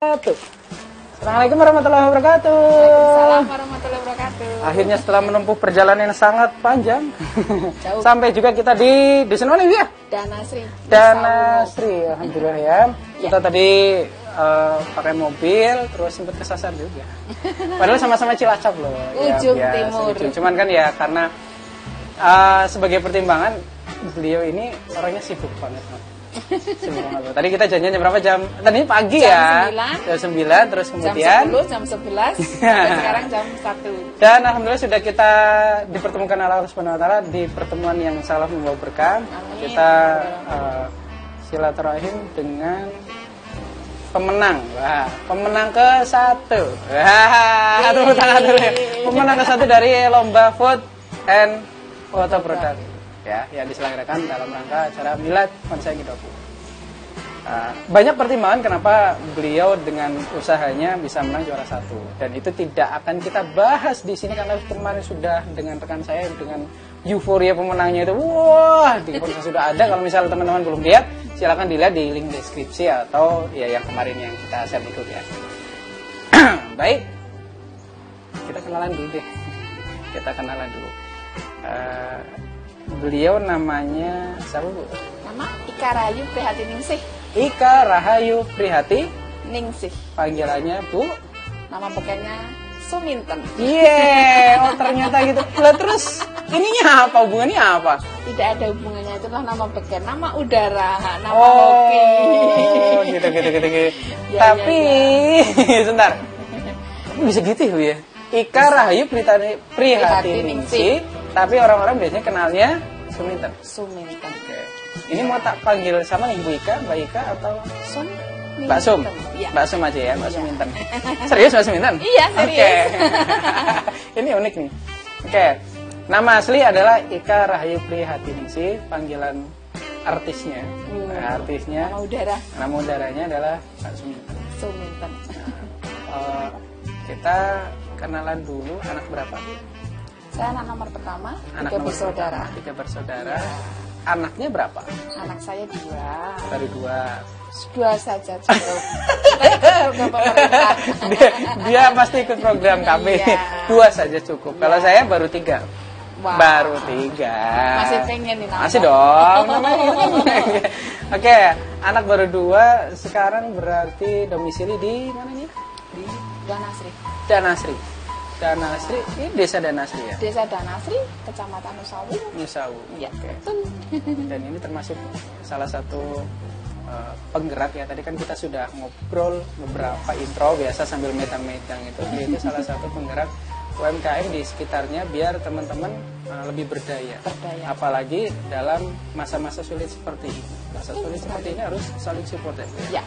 Assalamualaikum warahmatullahi wabarakatuh. Waalaikumsalam warahmatullahi wabarakatuh. Akhirnya setelah menempuh perjalanan yang sangat panjang, sampai juga kita di sana nih ya. Danasri, alhamdulillah ya. Kita tadi pakai mobil, terus sempat kesasar juga. Padahal sama-sama Cilacap loh. Ujung ya, timur. Cuman kan ya karena sebagai pertimbangan beliau ini orangnya sibuk banget. Tadi kita janjian jam berapa? Tadi pagi jam ya. Jam 9 terus kemudian jam 10, jam 11, sampai sekarang jam 1. Dan alhamdulillah sudah kita dipertemukan Allah Subhanahu wa taala di pertemuan yang salah membawa berkah. Kita silaturahim dengan pemenang. Wah, pemenang ke-1. Wah, tepuk tangan dulu ya. Pemenang ke-1 dari lomba food and photo product. Ya, yang diselenggarakan dalam rangka acara Milad Konsei G20. Banyak pertimbangan kenapa beliau dengan usahanya bisa menang juara 1, dan itu tidak akan kita bahas di sini karena kemarin sudah dengan rekan saya dengan euforia pemenangnya itu, wah, di sudah ada. Kalau misalnya teman-teman belum lihat, silakan dilihat di link deskripsi atau ya yang kemarin yang kita share ikut ya. Baik, kita kenalan dulu deh. Beliau namanya siapa, Bu? Nama Ika Rahayu Prihati Ningsih. Ika Rahayu Prihati Ningsih. Panggilannya Bu? Nama bekennya Suminten. Oh ternyata gitu. Lah terus ininya apa? Hubungannya apa? Tidak ada hubungannya, itulah nama beken, nama udara, nama hoki. hoki. Gitu. Ya, Tapi ya. Sebentar. Bisa gitu ya? Ika Rahayu Prihati Ningsih. Tapi orang-orang biasanya kenalnya Suminten. Oke. Ini mau tak panggil sama nih Bu Ika, Mbak Ika atau Sum? Mbak Sum? Ya. Mbak Sum aja ya, Mbak Suminten. Serius Mbak Suminten? Iya, serius. Oke. Ini unik nih. Oke. Nama asli adalah Ika Rahayu Prihati Ningsih, panggilan artisnya. Artisnya. Nama udaranya adalah Mbak Suminten. Kita kenalan dulu, anak berapa? Saya anak nomor pertama, Tiga bersaudara. Ya. Anaknya berapa? Anak saya 2. Baru 2 saja cukup. dia pasti ikut program kami. Iya. 2 saja cukup. Kalau saya baru 3. Wow. Baru 3. Masih pengen nih namanya. Masih dong. Oke, anak baru 2. Sekarang berarti domisili di mana nih? Di Danasri. Danasri, ini desa Danasri ya? Desa Danasri, Kecamatan Nusawu. Iya, Oke. betul. Dan ini termasuk salah satu penggerak ya. Tadi kan kita sudah ngobrol beberapa intro biasa sambil metang-metang itu. Dia itu salah satu penggerak UMKM di sekitarnya biar teman-teman lebih berdaya. Apalagi dalam masa-masa sulit seperti ini. Masa sulit seperti ini harus saling support ya.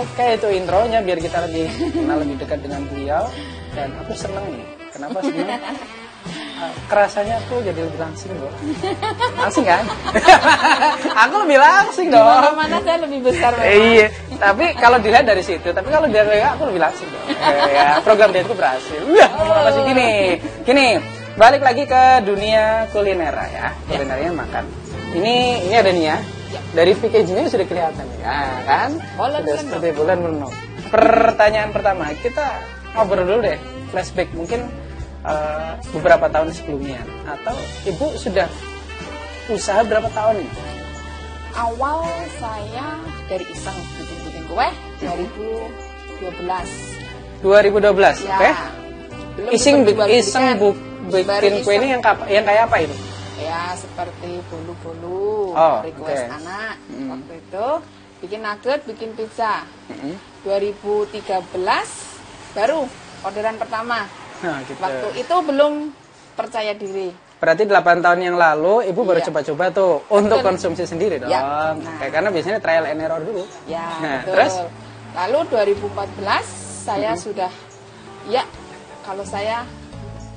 Oke, itu intronya biar kita lebih kenal lebih dekat dengan beliau. Dan aku seneng nih. Kenapa seneng? Kerasanya aku jadi lebih langsing dong. Langsing kan? Aku lebih langsing dong. Mana saya lebih besar. Iya. Tapi kalau dilihat dari situ, tapi kalau dari aku lebih langsing dong. Ya, program dia itu berhasil. Ngomong apa sih gini. Balik lagi ke dunia kuliner ya. Kulinernya makan. Ini ada nih ya. Dari packagingnya sudah kelihatan ya kan? Sudah seperti bulan penuh. Pertanyaan pertama, kita ngobrol dulu deh, flashback mungkin beberapa tahun sebelumnya. Atau Ibu sudah usaha berapa tahun nih? Awal saya dari iseng bikin kue 2012. Ya. Oke. Iseng bikin kue ini yang kayak apa itu? Ya seperti bolu-bolu, request anak. Waktu itu bikin nugget, bikin pizza. 2013 baru orderan pertama. Nah, gitu. Waktu itu belum percaya diri. Berarti 8 tahun yang lalu Ibu baru coba-coba tuh untuk konsumsi sendiri dong. Ya. Karena biasanya trial and error dulu. Ya, betul. Terus? Lalu 2014 saya sudah kalau saya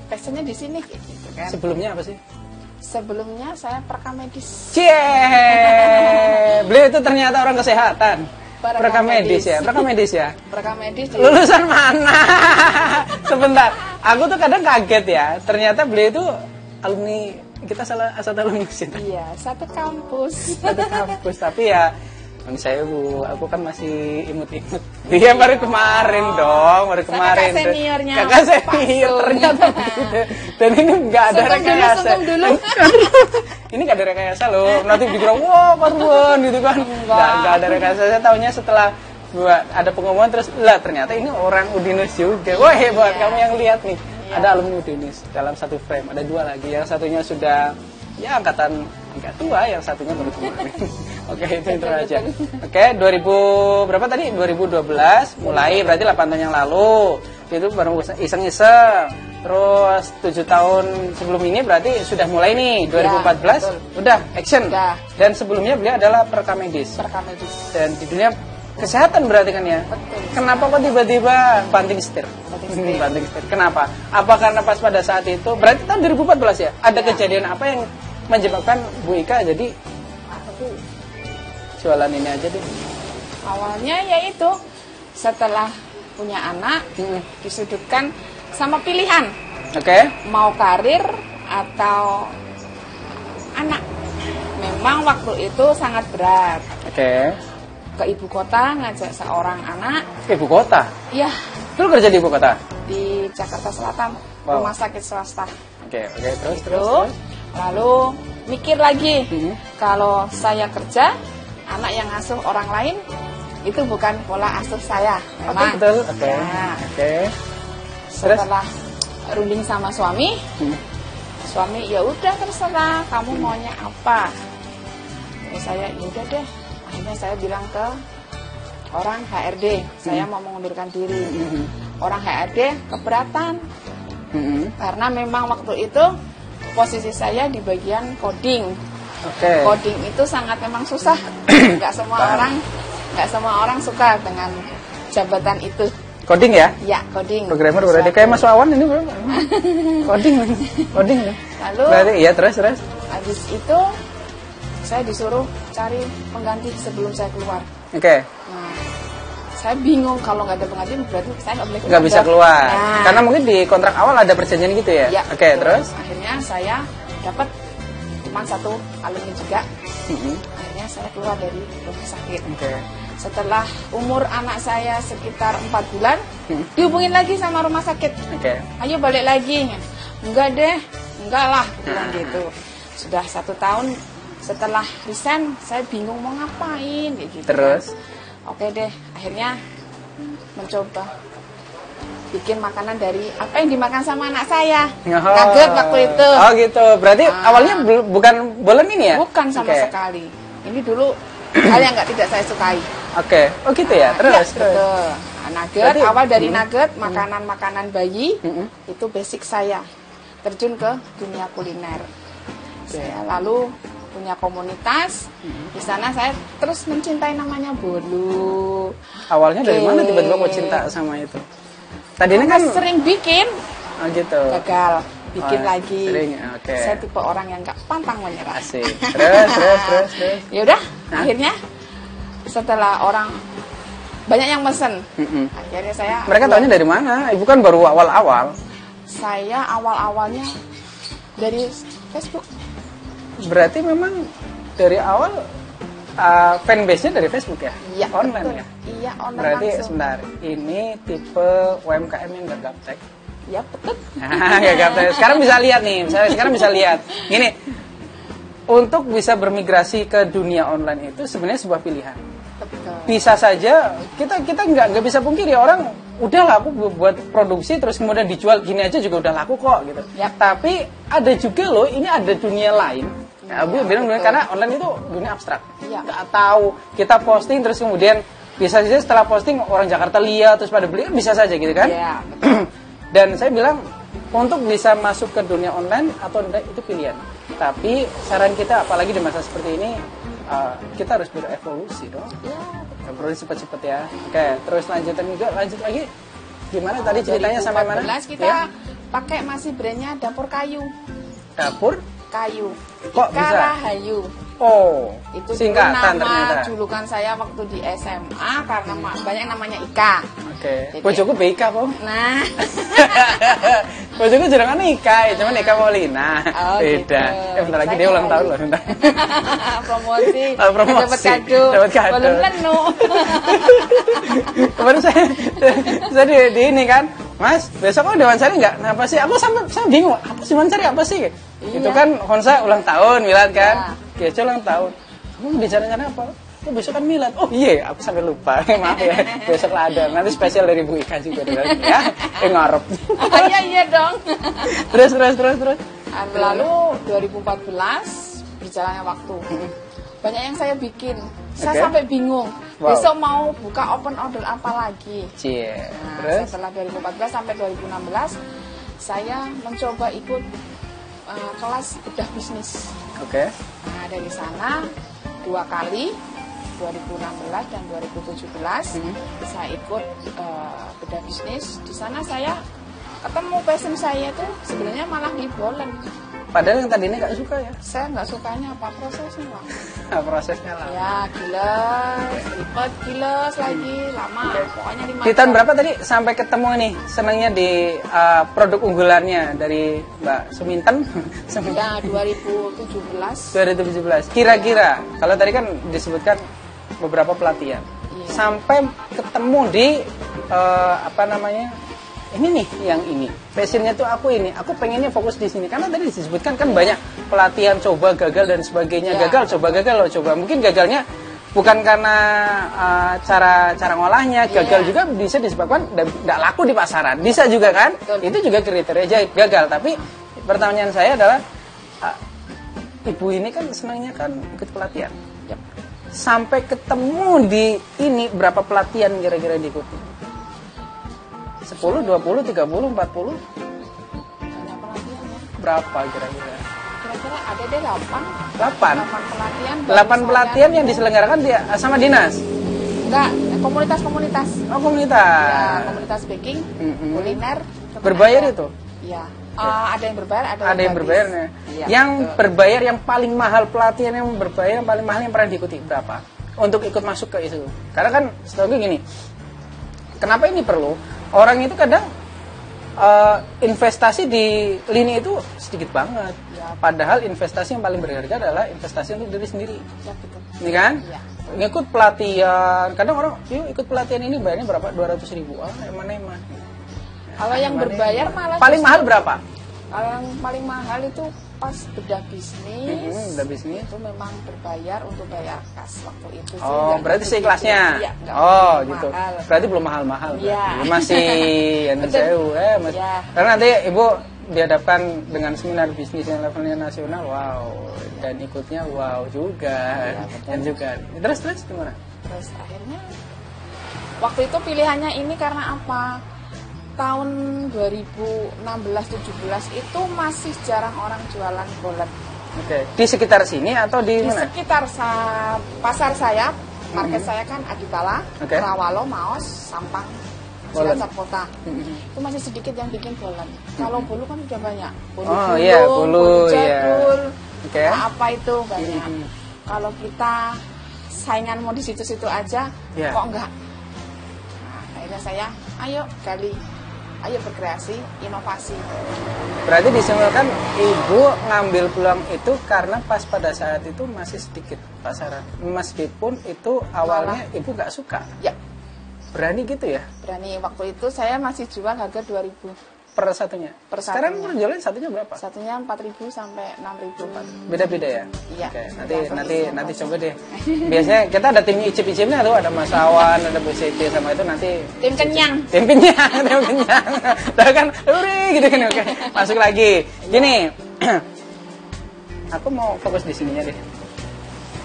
passionnya di sini gitu kan. Sebelumnya apa sih? Sebelumnya saya perekam medis. Beliau itu ternyata orang kesehatan. Perekam medis ya. Lulusan mana? Sebentar. Aku tuh kadang kaget ya. Ternyata beliau itu alumni kita satu alumni sih. Iya, satu kampus. Tapi ya Ini saya Bu, aku kan masih imut-imut. Dia baru kemarin dong, baru kemarin. Kakak seniornya. Kakak senior ternyata begitu. Dan ini nggak ada rekayasa. Sungkem dulu. Ini nggak ada rekayasa loh. Nanti dikira wah Parwan gitu kan. Nggak ada rekayasa. Saya tahunya setelah ada pengumuman terus lah ternyata ini orang Udinus juga. Wah hebat kamu yang lihat nih. Ada alumni Udinus dalam satu frame. Ada 2 lagi. Yang satunya sudah ya angkatan enggak tua, yang satunya baru kemarin. Oke, itu aja. Oke, 2000 berapa tadi? 2012 mulai berarti 8 tahun yang lalu. Itu baru iseng-iseng. Terus 7 tahun sebelum ini berarti sudah mulai nih 2014 udah action. Udah. Dan sebelumnya beliau adalah perekam medis. Dan di dunia kesehatan berarti kan ya? Betul. Kenapa kok tiba-tiba banting setir? Banting setir. Kenapa? Apa karena pas pada saat itu berarti tahun 2014 ya? Ada kejadian apa yang menyebabkan Bu Ika jadi aku jualan ini aja deh? Awalnya yaitu setelah punya anak disudutkan sama pilihan. Oke. Mau karir atau anak. Memang waktu itu sangat berat. Oke. Ke ibu kota ngajak seorang anak. Ibu kota? Iya. Dulu kerja di ibu kota? Di Jakarta Selatan, rumah sakit swasta. Oke, terus. Lalu mikir lagi, kalau saya kerja, anak yang ngasuh orang lain, itu bukan pola asuh saya. Memang. Betul. Oke. Nah, Oke. setelah runding sama suami, suami ya udah terserah, kamu maunya apa. Terus saya ya udah deh. Akhirnya saya bilang ke orang HRD, saya mau mengundurkan diri. Orang HRD keberatan, karena memang waktu itu posisi saya di bagian coding. Coding itu sangat memang susah. Nggak semua orang suka dengan jabatan itu. Coding ya? Ya, coding. Programmer berarti kayak Mas Wawan ini bro. Coding. Lalu berarti iya terus. Habis itu saya disuruh cari pengganti sebelum saya keluar. Oke. Nah, saya bingung kalau nggak ada pengganti berarti saya nggak boleh keluar. Nggak bisa keluar. Nah, karena mungkin di kontrak awal ada perjanjian gitu ya? Ya, Oke, terus? Akhirnya saya dapat teman satu alumni juga. Akhirnya saya keluar dari rumah sakit. Oke. Setelah umur anak saya sekitar 4 bulan, dihubungin lagi sama rumah sakit. Oke. Ayo balik lagi. Enggak deh, enggak lah, bilang gitu. Sudah 1 tahun setelah resign, saya bingung mau ngapain kayak gitu. Terus? Oke deh, akhirnya mencoba bikin makanan dari apa yang dimakan sama anak saya. Nugget waktu itu. Oh gitu. Berarti awalnya bukan bolen ini ya? Bukan sama sekali. Ini dulu hal yang tidak saya sukai. Oke. Oh gitu ya. Terus. Betul. Nugget. Berarti, awal dari nugget, makanan bayi itu basic saya. Terjun ke dunia kuliner. Saya lalu punya komunitas. Di sana saya terus mencintai namanya bolu. Awalnya dari mana tiba-tiba kok cinta sama itu? Tadinya kan sering bikin. Oh gitu. Gagal. Bikin lagi. Sering. Oke. Saya tipe orang yang nggak pantang menyerah. Asik. Terus. Ya udah, akhirnya setelah orang banyak yang mesen. Akhirnya saya Mereka tahunya dari mana? Ibu kan baru awal-awal. Saya awal-awalnya dari Facebook. Berarti memang dari awal fanbase-nya dari Facebook ya? Iya, online betul. ya? Iya, online Berarti langsung. sebentar, ini tipe UMKM yang gak gaptek. Ya, betul. Gak gaptek. Sekarang bisa lihat nih, sekarang bisa lihat. Gini, untuk bisa bermigrasi ke dunia online itu sebenarnya sebuah pilihan. Betul. Bisa saja kita nggak bisa pungkiri orang udahlah aku buat produksi terus kemudian dijual gini aja juga udah laku kok gitu. Yap. Tapi ada juga loh, ini ada dunia lain. Nah, Bu bilang karena online itu dunia abstrak. Iya. Nggak tahu, kita posting terus kemudian bisa saja setelah posting orang Jakarta lihat terus pada beli kan bisa saja gitu kan. Iya, betul. Dan saya bilang untuk bisa masuk ke dunia online atau enggak itu pilihan. Tapi saran kita apalagi di masa seperti ini kita harus berevolusi dong. Iya, Berevolusi cepat-cepat ya. Oke, terus lanjut lagi. Gimana tadi ceritanya sampai mana? 2014 kita pakai masih brandnya dapur kayu. Dapur Kayu. Kok Ika bisa? Rahayu. Oh, Itu singkatan nama ternyata. julukan saya waktu di SMA karena banyak namanya Ika. Oke. Jadi- Bojoku BK, Po. Nah, Bojoku jenengan nikah, cuman nikah Maulina. Oh, beda. gitu. Bentar lagi Saya dia ulang tahun kembali. loh, bentar. Promosi. Oh, promosi. Dapat kado. Dapat kado. Belum lenu. Kemarin saya di ini kan, Mas, besok kamu diwawancara nggak? Nah, apa sih? Aku saya bingung, apa sih wawancara apa sih? Iya. Itu kan Honsa ulang tahun, Milad kan? Iya. Kece ulang tahun. Kamu bicaranya apa? Oh, besok kan Milad. Oh iya, aku sampai lupa. Maaf ya, besok lah ada. Nanti spesial dari Bu Ika juga ya. Ngarep. Iya dong. Terus. Lalu 2014 berjalannya waktu. Banyak yang saya bikin. Saya Oke. sampai bingung. Wow. Besok mau buka open order apa lagi? Cie. Nah, Terus? setelah 2014 sampai 2016 saya mencoba ikut kelas bedah bisnis. Oke. Nah, dari sana 2 kali 2016 dan 2017 saya ikut bedah bisnis. Di sana saya ketemu passion saya itu sebenarnya malah ngibolen. Padahal yang tadi ini nggak suka ya? Saya nggak sukanya apa prosesnya, Pak. Prosesnya lah. Ya, giles, ribet, giles lagi, lama. Pokoknya 5 Di tahun berapa tadi sampai ketemu nih senangnya di produk unggulannya dari Mbak Suminten? Ya, 2017. 2017. Kira-kira kalau tadi kan disebutkan beberapa pelatihan. Iya. Sampai ketemu di apa namanya? Ini nih yang ini. Passionnya tuh aku ini. Aku pengennya fokus di sini. Karena tadi disebutkan kan banyak pelatihan coba gagal dan sebagainya. Iya. Gagal coba gagal loh coba. Mungkin gagalnya bukan karena cara ngolahnya, gagal Iya. juga bisa disebabkan tidak laku di pasaran. Bisa juga kan? Betul. Itu juga kriteria gagal. Tapi pertanyaan saya adalah ibu ini kan senangnya kan ikut pelatihan. Yap. Sampai ketemu di ini berapa pelatihan kira-kira diikuti? 10, 20, 30, 40? Banyak pelatihan ya. Berapa kira-kira? Kira-kira ada deh 8 8. pelatihan. 8 pelatihan yang diselenggarakan sama dinas? Enggak, komunitas-komunitas. Oh, komunitas. Ya, komunitas baking, kuliner. Berbayar ada. itu? Iya. Ada yang berbayar, ada Yang gratis. berbayarnya. Iya, Yang betul. berbayar yang paling mahal, pelatihan yang berbayar yang paling mahal yang pernah diikuti berapa? Untuk ikut masuk ke itu. Karena kan setahu gue gini. Kenapa ini perlu? Orang itu kadang investasi di lini itu sedikit banget. Ya. Padahal investasi yang paling berharga adalah investasi untuk diri sendiri. Ya, betul. Ini kan? Iya. Ngikut pelatihan. Kadang orang, yuk ikut pelatihan ini bayarnya berapa? 200.000. Emang. Kalau yang berbayar malah Paling justru- mahal berapa? Kalau yang paling mahal itu pas bedah bisnis. Bedah bisnis. Itu memang berbayar untuk bayar kas waktu itu sih. Oh, Nggak berarti begitu. seikhlasnya. Iya, nggak Oh, begitu gitu. mahal. Berarti belum mahal-mahal. Iya. berarti. Masih anu Betul. sewu masih. Iya. Karena nanti Ibu dihadapkan dengan seminar bisnis yang levelnya nasional, wow, dan ikutnya wow juga. Iya, betul. Dan juga. Terus gimana? Terus akhirnya waktu itu pilihannya ini karena apa? Tahun 2016-17 itu masih jarang orang jualan bolet. Oke. Di sekitar sini atau di Di mana? sekitar pasar saya, market saya kan Aditala, Oke. Rawalo, Maos, Sampang, Bolen. Cilacap Kota. Itu masih sedikit yang bikin bolen. Kalau bolu kan udah banyak. Bolu Oh, gulung, iya, bolu, iya. jadul, Oke. nah, apa itu banyak. Kalau kita saingan mau di situ-situ aja, Iya. kok enggak? Nah, akhirnya saya, ayo gali, ayo berkreasi, inovasi. Berarti disimpulkan Ibu ngambil peluang itu karena pas pada saat itu masih sedikit pasaran. Meskipun itu awalnya Ibu nggak suka. Ya, Berani gitu ya? berani. Waktu itu saya masih jual harga 2.000. Per satunya. Per Sekarang satunya. jualnya satunya berapa? Satunya 4.000 sampai 6.000. Beda-beda ya? Iya. Oke, Tergantung nanti isi coba deh. Biasanya kita ada tim icip-icipnya tuh, ada Mas Awan, ada Bu Siti sama itu nanti Tim kenyang. tim kenyang. Tahu kan? Uri gitu kan. Oke. Masuk lagi. Gini. Aku mau fokus di sininya deh.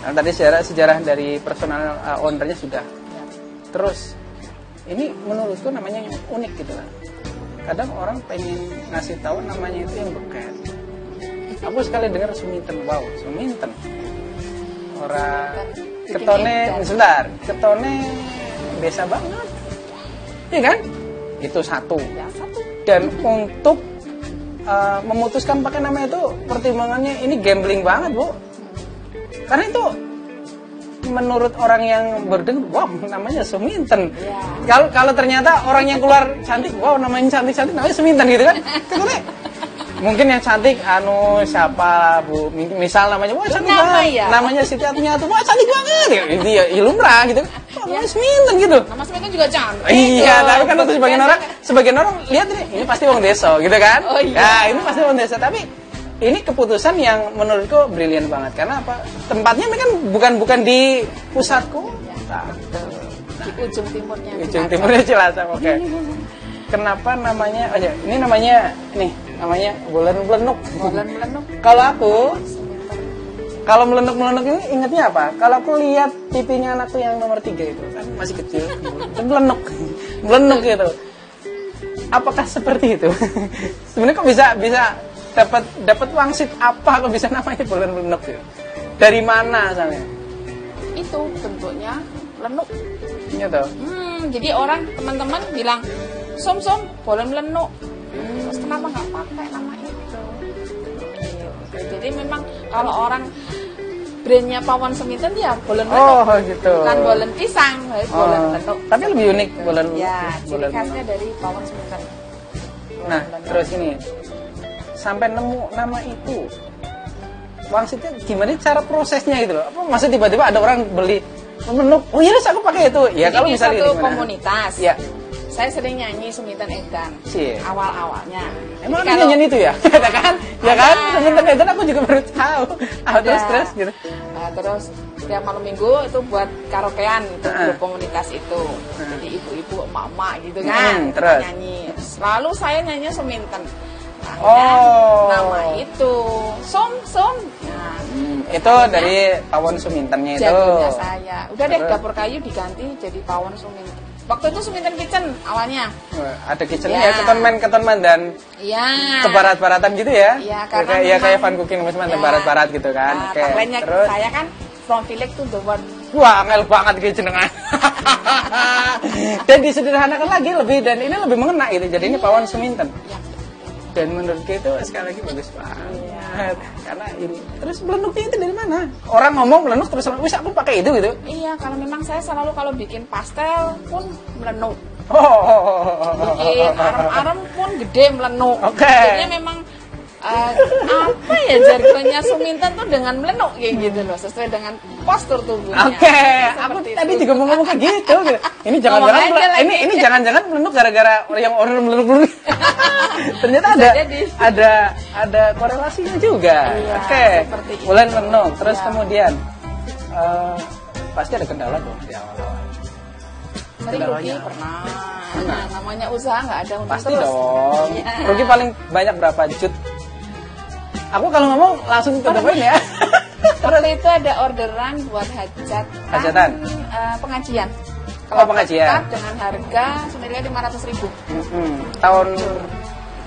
Nah, tadi sejarah dari personal ownernya sudah. Terus ini menurutku namanya yang unik gitu lah. Kadang orang pengen ngasih tahu namanya itu yang beken. Aku sekali dengar Suminten, wow, Suminten. Orang ketone, sebentar, ketone biasa banget. Iya kan? Itu satu. Ya, satu. Dan untuk memutuskan pakai nama itu pertimbangannya ini gambling banget, Bu. Karena itu menurut orang yang berdengar, wow namanya Suminten. Ya. Kalau ternyata orang yang keluar cantik, wow namanya cantik namanya Suminten gitu kan. Kemudian mungkin yang cantik siapa Bu, misal namanya wah cantik banget, ya? namanya Siti Atmiatu, wah cantik banget ya, itu ya lumrah gitu. Oh, namanya Suminten gitu. Nama Suminten juga cantik. Iya, tapi kan untuk sebagian orang lihat ini pasti wong desa gitu kan. Oh, iya. Ya, ini pasti wong desa, tapi ini keputusan yang menurutku brilian banget karena apa? Tempatnya kan bukan di pusat kota. Di ujung timurnya. Ujung timurnya Cilacap. Oke. Kenapa namanya? Oh ya, ini namanya bulan melenuk. Bulan melenuk. Kalau aku kalau melenuk ini ingetnya apa? Kalau aku lihat pipinya anakku yang nomor 3 itu kan masih kecil, melenuk gitu. Apakah seperti itu? Sebenarnya kok bisa dapat wangsit apa kok bisa namanya bulan melenuk gitu? Dari mana asalnya? Itu bentuknya lenuk. Gitu. Jadi orang teman-teman bilang som bulan melenuk. Terus kenapa nggak pakai nama itu? Jadi memang kalau orang brandnya Pawon Suminten ya bulan melenuk. Oh gitu. Bukan bulan pisang, bulan melenuk. Tapi lebih unik bulan. Ya, ciri khasnya dari Pawon Suminten. Nah, terus ini sampai nemu nama itu, maksudnya gimana cara prosesnya gitu loh? Apa maksud tiba-tiba ada orang beli melenuk? Oh iya, aku pakai itu. Ya jadi kalau di misalnya satu gimana? komunitas. Ya. Saya sering nyanyi Suminten Edan awal-awalnya. Emang ada nyanyi itu ya? Ada kan? Ya kan? Suminten Edan aku juga baru tahu. Terus gitu. Terus setiap malam minggu itu buat karaokean itu grup komunitas itu. Jadi ibu-ibu, emak-emak gitu kan terus nyanyi. Selalu saya nyanyi Suminten. Nama itu Som. Nah, itu dari Pawon Sumintennya itu. Jagonya saya. Udah deh dapur kayu diganti jadi Pawon Suminten. Waktu itu Suminten Kitchen awalnya. Ada kitchennya ya, ketonman dan ke barat-baratan gitu ya. Iya, karena kayak Van Cooking Mas barat-barat gitu kan. Terus saya kan from village to the world. Wah, angel banget gitu jenengan. Dan disederhanakan lagi dan ini lebih mengena gitu. Jadi ini Pawon Suminten. Ya. Dan menurut itu sekali lagi bagus banget. Karena ini terus melenuknya itu dari mana? Orang ngomong melenuk terus wis aku pakai itu gitu. Iya, kalau memang saya selalu kalau bikin pastel pun melenuk. Bikin arem-arem pun gede melenuk. Oke. Jadi memang apa ya jargonnya Suminten tuh dengan melenuk kayak gitu loh, sesuai dengan postur tubuhnya. Oke, aku tadi juga mau ngomong kayak gitu. Ini jangan-jangan melenuk gara-gara yang orang melenuk. Ternyata ada korelasinya juga. Iya, Oke. Bulan melenuk. Terus kemudian pasti ada kendala tuh di awal-awal. Sering rugi pernah. Nah, namanya usaha nggak ada untung pasti terus. Dong. Ya. Rugi paling banyak berapa jut? Aku kalau ngomong langsung ke depan ya. Waktu itu ada orderan buat hajatan. Pengajian. Kalau pengajian dengan harga senilai 500.000. Tahun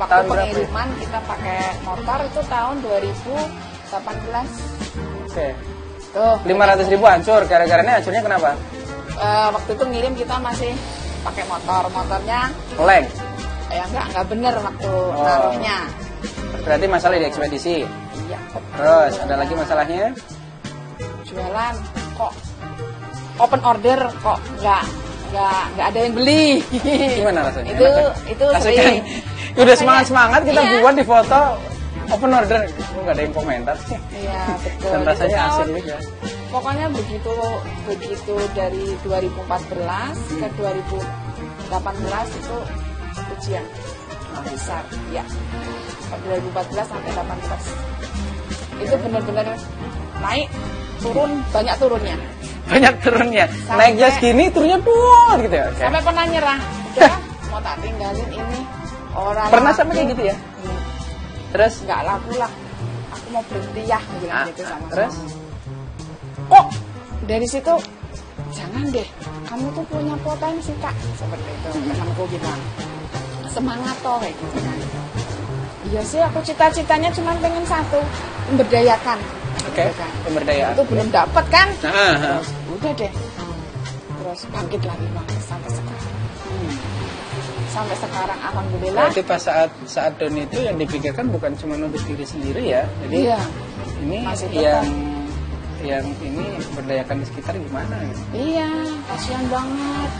pengiriman kita pakai motor itu tahun 2018. Oke. Tuh, 500.000 hancur. Gara-garanya hancurnya kenapa? Waktu itu ngirim kita masih pakai motornya oleng. Ya enggak bener waktu naruhnya. Berarti masalah di ekspedisi. Iya. Terus ada lagi masalahnya? Jualan kok open order kok nggak ada yang beli. Gimana rasanya? Itu sering. Udah semangat kita buat di foto open order, nggak ada yang komentar sih. Iya betul. Dan rasanya asik juga. Pokoknya begitu dari 2014 ke 2018 itu ujian besar ya. 2014 sampai 18 itu benar-benar naik turun banyak turunnya. Naiknya segini turunnya buat gitu ya. Sampai pernah nyerah. Udah mau tak tinggalin ini orang. Pernah sampai kayak gitu ya? Terus nggak laku lah. Aku mau berhenti ya bilang gitu sama. Terus kok dari situ jangan deh, kamu tuh punya potensi Kak, seperti itu temanku bilang. Semangat toh kayak gitu kan. Iya sih, aku cita-citanya cuma pengen satu, memberdayakan. Oke, pemberdayaan. Itu belum dapat kan? Terus, udah deh. Terus bangkit lagi sampai sekarang. Sampai sekarang alhamdulillah. Berarti pas saat down itu yang dipikirkan bukan cuma untuk diri sendiri ya. Jadi ini yang ini berdayakan di sekitar gimana gitu. Iya, kasihan banget.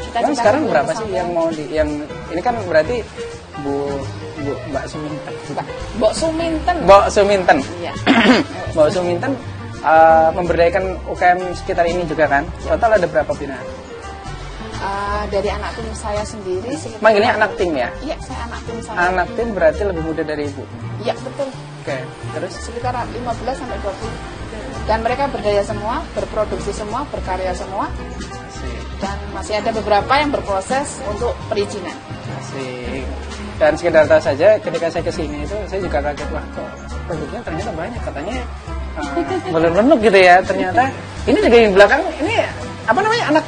Kan sekarang berapa sih yang mau yang ini kan berarti Mbak Suminten. Mbak Suminten. Mbak Suminten. Iya. Mbak Suminten memberdayakan UKM sekitar ini juga kan? Total ada berapa binaan? Dari anak tim saya sendiri. Manggilnya anak tim ya? Iya, saya anak tim saya. Anak tim berarti lebih muda dari ibu? Iya, betul. Oke, terus? Sekitar 15 sampai 20. Dan mereka berdaya semua, berproduksi semua, berkarya semua. Asik. Dan masih ada beberapa yang berproses untuk perizinan. Asik. Dan sekedar tahu saja, ketika saya kesini itu saya juga kaget, wah kok produknya ternyata banyak, katanya belum gitu ya. Ternyata ini juga yang belakang ini apa namanya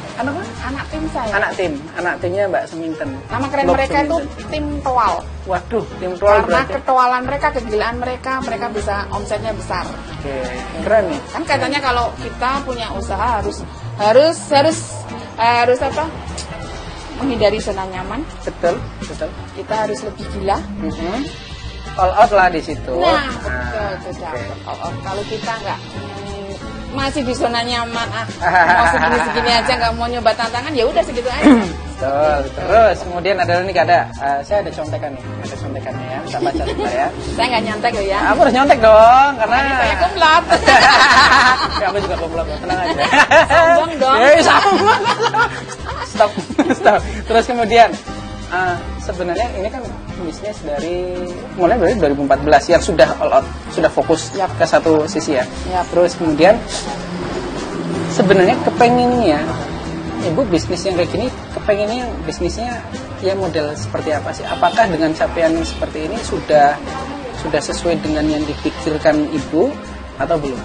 Anak tim saya. Anak timnya Mbak Suminten. Nama keren Mbak mereka Suminten. itu tim toal. Waduh, tim toal Karena berarti. ketualan mereka, kegilaan mereka bisa omsetnya besar. Oke, keren nih. Kan katanya kalau kita punya usaha harus apa? Menghindari zona nyaman. Betul. Kita harus lebih gila. All out lah di situ. Nah, betul. Oke. Kalau kita nggak masih di zona nyaman, mau segini-segini aja nggak mau nyoba tantangan, ya udah segitu aja. Betul. Terus kemudian ada nih saya ada contekan nih, ada contekannya ya, kita baca sebentar ya. Saya nggak nyontek loh ya. Aku harus nyontek dong, karena Saya kumlot. Ya, aku juga kumlot, tenang aja. Sombong dong. Sama. Stop. Terus kemudian sebenarnya ini kan bisnis mulai dari 2014 yang sudah all out, sudah fokus ke satu sisi ya. Terus kemudian sebenarnya kepenginnya ibu bisnis yang kayak gini, kepenginnya bisnisnya ya model seperti apa sih? Apakah dengan capaian yang seperti ini sudah sesuai dengan yang dipikirkan ibu atau belum?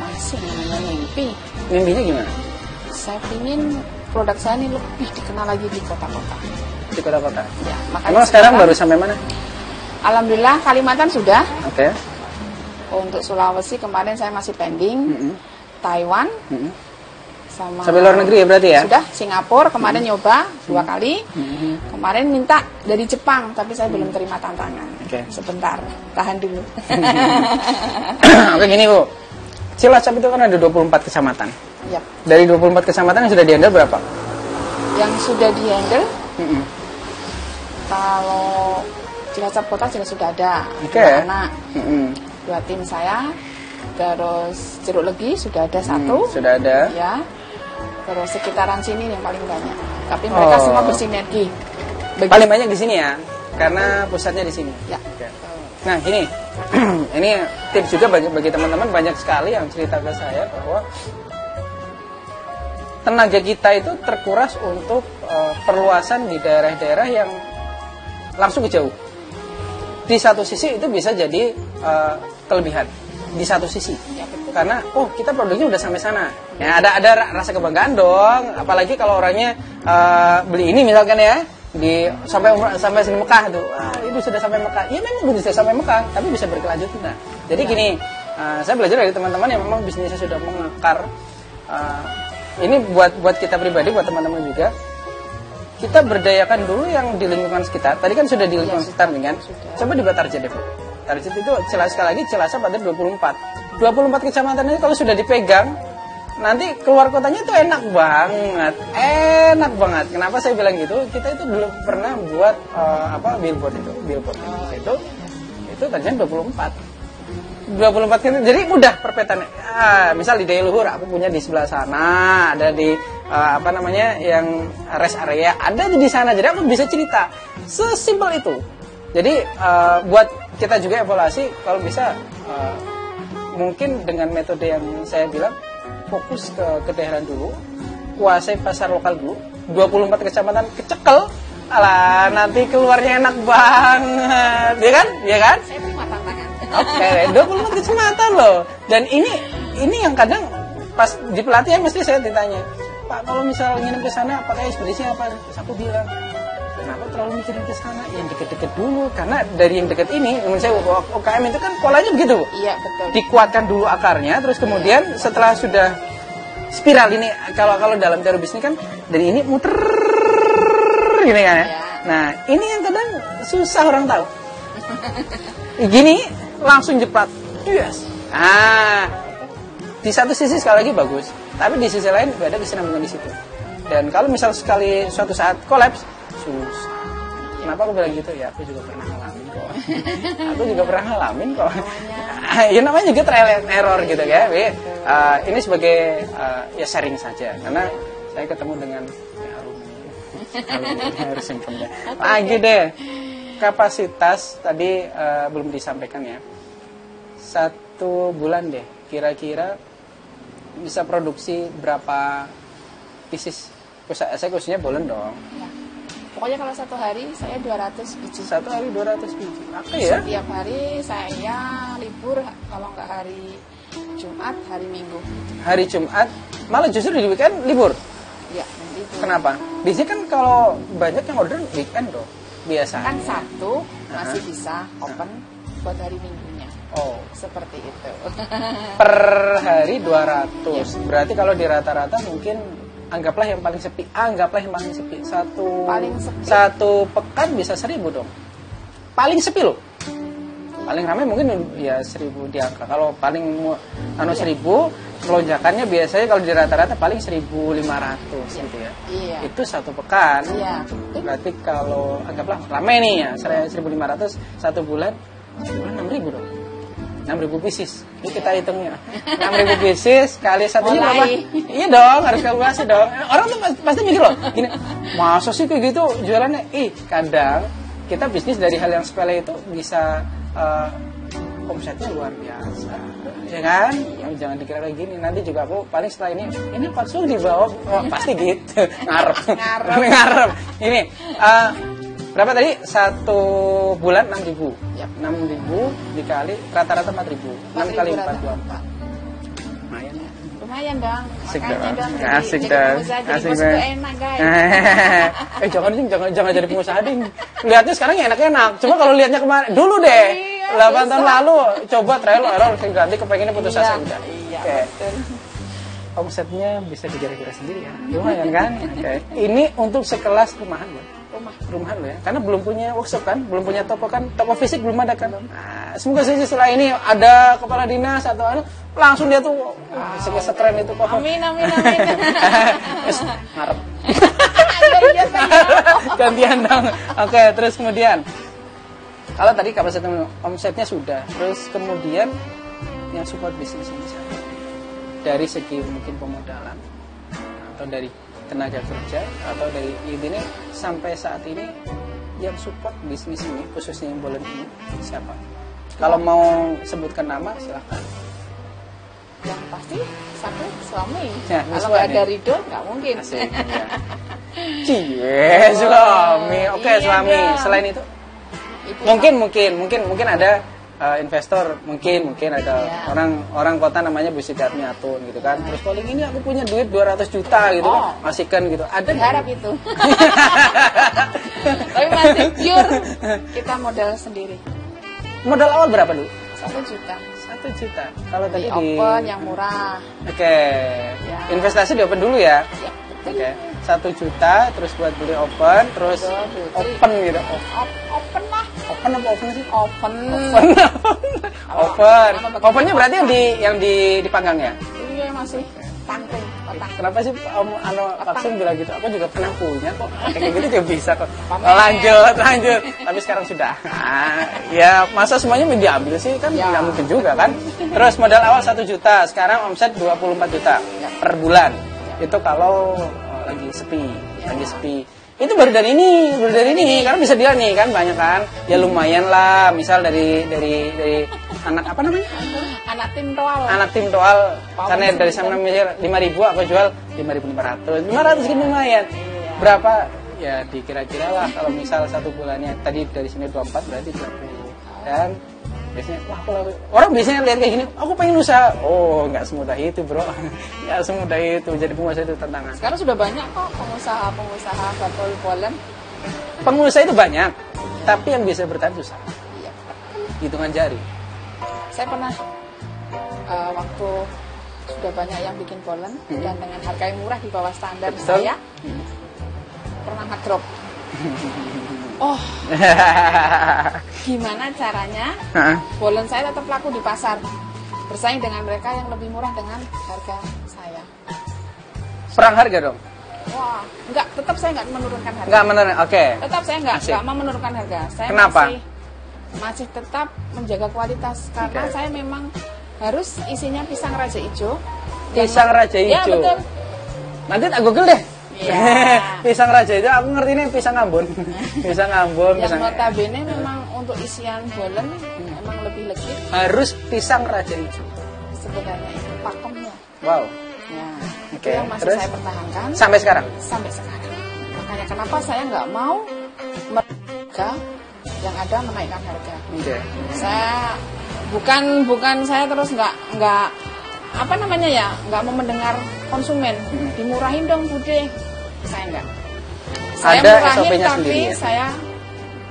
Masih namanya mimpi. Mimpinya gimana? Saya ingin produk saya ini lebih dikenal lagi di kota-kota. Di kota-kota. Ya, makanya Emang sekarang baru sampai mana? Alhamdulillah Kalimantan sudah. Oke. Untuk Sulawesi kemarin saya masih pending. Taiwan. Sama Sampai luar negeri ya berarti ya? Sudah, Singapura kemarin nyoba 2 kali. Kemarin minta dari Jepang, tapi saya belum terima tantangan. Oke. Sebentar, tahan dulu. Oke gini Bu, Cilacap itu kan ada 24 kecamatan. Yap. Dari 24 kecamatan yang sudah dihandle berapa? Yang sudah dihandle, kalau Cilacap Kota sudah ada. Oke. Anak, 2 tim saya. Terus Jeruk Legi sudah ada 1. Sudah ada. Ya. Terus sekitaran sini yang paling banyak. Tapi mereka semua bersinergi. Paling banyak di sini ya, karena pusatnya di sini. Ya. Oke. Nah gini, ini tips juga bagi teman-teman, banyak sekali yang cerita ke saya bahwa tenaga kita itu terkuras untuk perluasan di daerah-daerah yang langsung ke jauh. Di satu sisi itu bisa jadi kelebihan. Di satu sisi, karena kita produknya udah sampai sana, ya ada rasa kebanggaan dong, apalagi kalau orangnya beli ini misalkan ya sampai sini Mekah tuh, itu sudah sampai Mekah, ya memang bisa sampai Mekah, tapi bisa berkelanjutan. Jadi gini, saya belajar dari teman-teman yang memang bisnisnya sudah mengakar. Ini buat kita pribadi, buat teman-teman juga, kita berdayakan dulu yang di lingkungan sekitar. Tadi kan sudah di lingkungan sekitar nih kan, coba dibuat target deh Bu. Target itu sekali lagi Cilacap ada 24 kecamatan itu kalau sudah dipegang, nanti keluar kotanya itu enak banget. Kenapa saya bilang gitu? Kita itu belum pernah buat billboard itu tadinya 24 kan, jadi mudah perpetaannya. Misal di Daya Luhur aku punya di sebelah sana, ada di yang rest area ada di sana, jadi aku bisa cerita sesimpel itu. Jadi buat kita juga evaluasi, kalau bisa mungkin dengan metode yang saya bilang, fokus ke daerah dulu, kuasai pasar lokal dulu, 24 kecamatan kecekel, nanti keluarnya enak banget, ya kan? Saya terima tantangan. Oke, 24 kecamatan loh. Dan ini yang kadang pas di pelatihan mesti saya ditanya, Pak kalau misal nginep ke sana pakai ekspedisinya apa? Terus aku bilang, kenapa terlalu mikirin ke sana? Yang deket-deket dulu, karena dari yang deket ini, menurut saya UKM itu kan polanya begitu. Iya betul. Dikuatkan dulu akarnya, terus kemudian setelah sudah spiral ini, kalau dalam teori bisnis kan dari ini muter gini kan ya. Nah ini yang kadang susah orang tahu. Gini langsung jeprat, yes. di satu sisi sekali lagi bagus, tapi di sisi lain ada kesinambungan di situ. Dan kalau misal sekali suatu saat kolaps, susah. Kenapa aku bilang gitu? Ya aku juga pernah ngalamin kok. Aku juga pernah ngalamin kok. Ya namanya juga trial and error gitu ya. Ini sebagai ya sharing saja, karena saya ketemu dengan alumni harus singkemnya. Lagi deh, kapasitas tadi belum disampaikan ya. 1 bulan deh, kira-kira bisa produksi berapa pieces? Saya khususnya bolen dong. Ya. Pokoknya kalau 1 hari saya 200 biji. 1 hari 200 biji. Oke ya. Setiap hari saya libur, kalau nggak hari Jumat, hari Minggu. Hari Jumat, malah justru di weekend libur. Ya, libur. Kenapa? Biasanya kan kalau banyak yang order weekend dong. Biasa. Kan Sabtu masih bisa open buat hari Minggunya. Oh, Seperti itu. per hari 200. Berarti kalau di rata-rata mungkin anggaplah yang paling sepi. Paling sepi. Satu pekan bisa 1.000 dong. Paling sepi loh. Paling ramai mungkin ya 1.000 di angka. Kalau paling 1.000, lonjakannya biasanya kalau di rata-rata paling 1.500 gitu ya. Iya. Itu 1 pekan. Iya. Berarti kalau anggaplah ramai nih ya, 1.500 1 bulan 6.000 dong. 6.000 pieces. Ini kita hitungnya. 6.000 pieces kali satunya berapa? Iya dong, harus kalkulasi dong. Orang tuh pasti mikir loh, gini, masa sih kayak gitu jualannya? Kadang kita bisnis dari hal yang sepele itu bisa omsetnya luar biasa. Ya kan? Jangan dikira kayak gini. Nanti juga aku paling setelah ini langsung dibawa, pasti gitu. Ngarep. Ini berapa tadi? 1 bulan 6.000. Yap. 6.000 dikali rata-rata 4.000. 6 kali 4 24. Lumayan ya. Lumayan dong. Asik Makanya dong. jadi Asik dong. pengusaha, Asik jadi bos dong. itu enak guys. Jangan jadi pengusaha ding. Lihatnya sekarang enak-enak. Cuma kalau lihatnya kemarin dulu deh. Iya, 8 tahun lalu coba trial error ganti kepengennya putus asa udah. Iya, Oke. betul. Omsetnya bisa dikira-kira sendiri ya. Lumayan kan? Oke. Ini untuk sekelas rumahan loh. Rumahan loh ya. Karena belum punya workshop kan, belum punya toko kan, toko fisik belum ada kan. Nah, semoga saja setelah ini ada kepala dinas atau langsung dia tuh setren itu kok. Amin. Ngarep. Iya, Gantian dong. Oke, terus kemudian kalau tadi kapasitas omsetnya sudah, terus kemudian yang support bisnis ini siapa? Dari segi mungkin pemodalan atau dari tenaga kerja atau dari ini sampai saat ini yang support bisnis ini khususnya yang bolen ini siapa? Kalau mau sebutkan nama silahkan. Yang pasti satu suami. Ya, kalau nggak ada Ridho nggak mungkin. Asik, ya. Cie, suami. Oke, Iya suami. dong. Selain itu Itu mungkin ada investor, mungkin ada Ya. orang kota namanya Bu Siti Atun gitu kan. Terus paling ini aku punya duit 200 juta gitu kan. Masihkan gitu. Ada berharap itu. Tapi masih pure kita modal sendiri. Modal awal berapa dulu? 1 juta. 1 juta. Kalau tadi Di di open yang murah. Oke. Ya. Investasi di open dulu ya. Ya, Oke. 1 juta terus buat beli open, terus Betul. open gitu. Open lah. Open apa open sih? Open. Open. Apa Opennya berarti yang dipanggang ya? Iya masih tangkring kotak. Kenapa sih Om langsung bilang gitu? Aku juga pernah punya kok. Kayak gitu juga bisa kok. Pamer. Lanjut. Tapi sekarang sudah. Ya masa semuanya diambil sih kan Ya. nggak mungkin juga kan. Terus modal awal 1 juta, sekarang omset 24 juta per bulan. Itu kalau lagi sepi. Itu baru dari ini, karena bisa dilihat nih kan banyak kan. Ya lumayan lah, misal dari anak apa namanya? Anak tim toal. Karena dari sana misal 5.000 aku jual 5.500. 500 gitu lumayan. Berapa? Ya dikira-kira lah kalau misal 1 bulannya tadi dari sini 24 berarti 30. Dan biasanya orang biasanya lihat kayak gini, aku pengen usaha. Oh, nggak semudah itu, bro. Nggak semudah itu. Jadi pengusaha itu tantangan. Sekarang sudah banyak kok pengusaha botol bolen. Pengusaha itu banyak, tapi yang bisa bertahan susah. Iya. Hitungan jari. Saya pernah waktu sudah banyak yang bikin bolen dan dengan harga yang murah di bawah standar Betul. saya pernah ngedrop. Oh, gimana caranya bolen saya tetap laku di pasar? bersaing dengan mereka yang lebih murah dengan harga saya. Perang harga dong? Wah, enggak, tetap saya enggak menurunkan harga. Enggak menurun, oke. Tetap saya enggak Asik. mau menurunkan harga. Saya Kenapa? masih tetap menjaga kualitas karena Oke. saya memang harus isinya pisang raja hijau. Pisang raja Ya, hijau. betul. Nanti tak google deh. Iya. Pisang raja hijau, aku ngerti ini pisang Ambon. Pisang Ambon, Yang pisang notabene memang untuk isian bolen memang lebih legit harus pisang raja hijau. sebenarnya itu pakemnya. Wow. Ya, itu Oke, yang masih terus? saya pertahankan Sampai sekarang. sampai sekarang. Makanya kenapa saya nggak mau harga yang ada menaikkan harga. Oke. Saya bukan saya terus nggak apa namanya ya, nggak mau mendengar konsumen dimurahin dong bude. Saya nggak. Saya Ada murahin SOP-nya tapi sendiri ya? saya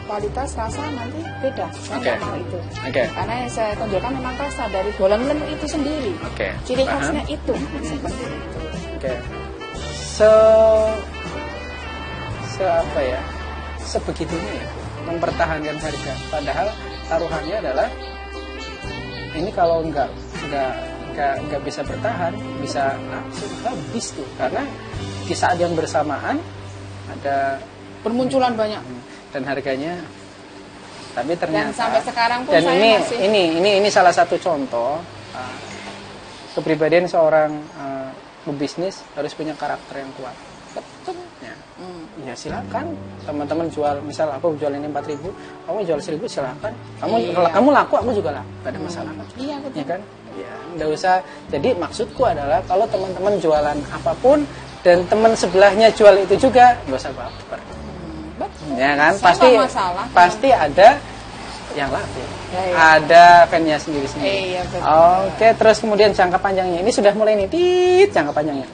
kualitas rasa nanti beda. Saya Oke. nggak mau itu. Oke. Karena yang saya tonjolkan memang rasa dari bolen itu sendiri. Oke. Ciri Paham. khasnya itu seperti itu. Oke. Apa ya? Sebegitunya ya mempertahankan harga. Padahal taruhannya adalah ini kalau nggak bisa bertahan, bisa langsung habis tuh. Karena di saat yang bersamaan ada Bermunculan banyak. dan harganya. Tapi ternyata Dan sampai sekarang pun dan saya ini masih ini salah satu contoh kepribadian seorang pebisnis harus punya karakter yang kuat. betul. Ya, ya silakan teman-teman jual, misal aku jual ini 4.000, kamu jual 1.000 silakan. Iya. Kamu laku, aku juga laku, gak ada masalah. Iya betul. Ya kan? Ya, nggak usah. Jadi maksudku adalah kalau teman-teman jualan apapun dan teman sebelahnya jual itu juga, nggak usah baper. Betul. Ya kan? Saya Pasti nggak masalah. pasti ada yang laku. Ya, iya. Ada fan-nya sendiri-sendiri. Iya, betul. Oke, terus kemudian jangka panjangnya ini sudah mulai nih, jangka panjangnya.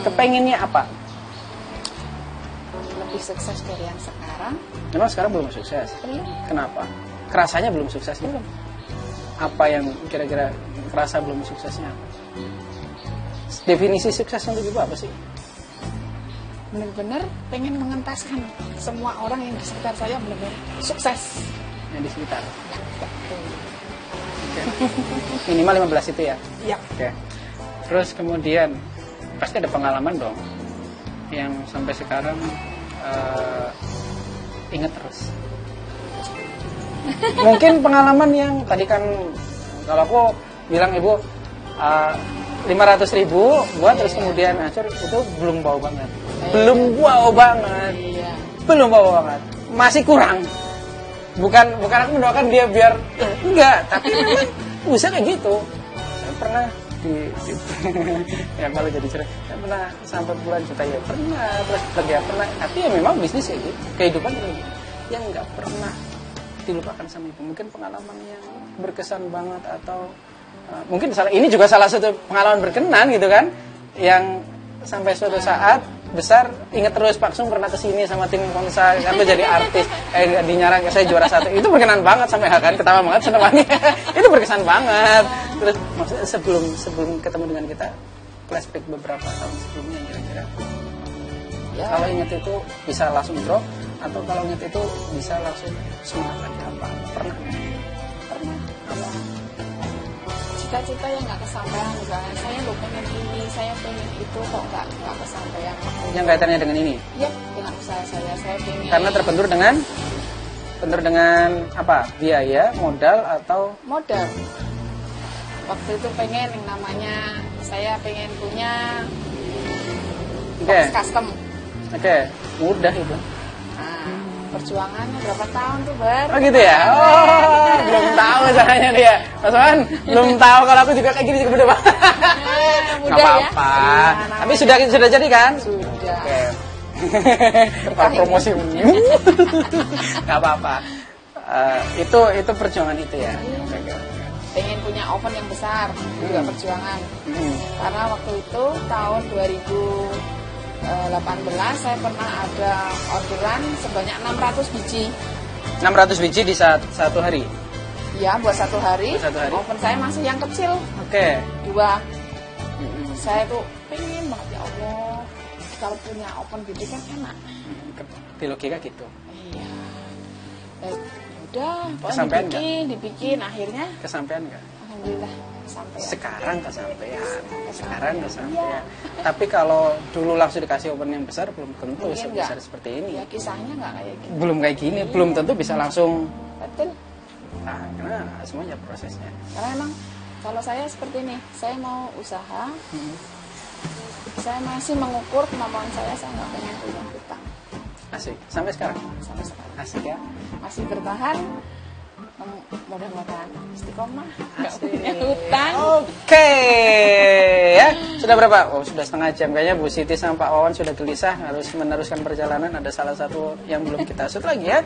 Kepengennya apa? Lebih sukses dari yang sekarang. Memang sekarang belum sukses. Belum. Kenapa? Kerasanya belum sukses. Belum. Apa yang kira-kira kerasa belum suksesnya? Definisi sukses untuk ibu apa sih? Benar-benar pengen mengentaskan semua orang yang di sekitar saya benar-benar sukses. Yang di sekitar. Ya, betul. Oke. Minimal 15 itu ya. Ya. Oke. Terus kemudian pasti ada pengalaman dong yang sampai sekarang ingat terus. Mungkin pengalaman yang tadi kan kalau aku bilang ibu 500.000 buat terus kemudian hancur itu belum bau banget. Belum wow banget. Iya. Belum wow banget. Masih kurang. Bukan aku mendoakan dia biar enggak, tapi usaha kayak gitu. Saya pernah di ya kalau jadi cerita, saya pernah sampai puluhan juta ya pernah, terus kerja pernah, tapi ya memang bisnis kayak gitu, kehidupan kayak gitu. Yang nggak pernah dilupakan sama ibu, mungkin pengalaman yang berkesan banget atau mungkin ini juga salah satu pengalaman berkenan gitu kan, yang sampai suatu saat besar ingat terus Pak Sung pernah kesini sama tim Konsa atau jadi artis di Nyarang saya juara 1 itu berkenan banget sampai kan ketawa banget seneng itu berkesan banget. Terus maksudnya sebelum ketemu dengan kita flashback beberapa tahun sebelumnya kira-kira Ya. kalau ingat itu bisa langsung drop atau kalau ingat itu bisa langsung semangat lagi apa pernah apa Cita-cita yang nggak kesampaian, misalnya saya lo pengen ini, saya pengen itu, kok nggak kesampaian. yang kaitannya dengan ini Ya, dengan usaha saya pengen. karena terbentur dengan apa biaya modal atau Modal. Waktu itu pengen yang namanya, saya pengen punya box custom. Oke, mudah itu. Nah, perjuangannya berapa tahun tuh, Bar? Oh gitu ya? Oh, belum tahu caranya dia. Mas Wan, belum tahu kalau aku juga kayak gini juga mudah banget. Mudah Nggak apa-apa. ya? Tapi sudah jadi kan? Sudah. Oke. Pak promosi. Nggak apa-apa. Itu perjuangan itu ya. Oke. Pengen punya oven yang besar, juga perjuangan. Karena waktu itu tahun 2018 saya pernah ada orderan sebanyak 600 biji. 600 biji di satu hari. Ya, buat satu hari. Satu hari. Oven saya masih yang kecil, Oke. 2. Saya tuh pengen banget, ya Allah, kalau punya oven gede kan enak. Di logika gitu. Iya. Udah, Kesampean pokoknya dibikin, akhirnya Kesampean nggak? alhamdulillah sampai. Sekarang kesampaian. Tapi kalau dulu langsung dikasih open yang besar belum tentu sebesar seperti ini. Ya kisahnya nggak kayak gitu. Belum kayak gini, belum tentu bisa langsung. Betul. Nah, karena semuanya prosesnya. Karena emang kalau saya seperti ini, saya mau usaha, saya masih mengukur kemampuan saya nggak pengen punya hutang. Asik, sampai sekarang? Sampai sekarang. Asik ya? Masih bertahan, mudah-mudahan istiqomah, nggak punya hutang. Oke, ya. Sudah berapa? Oh, sudah setengah jam. Kayaknya Bu Siti sama Pak Wawan sudah gelisah harus meneruskan perjalanan. Ada salah satu yang belum kita shoot lagi ya.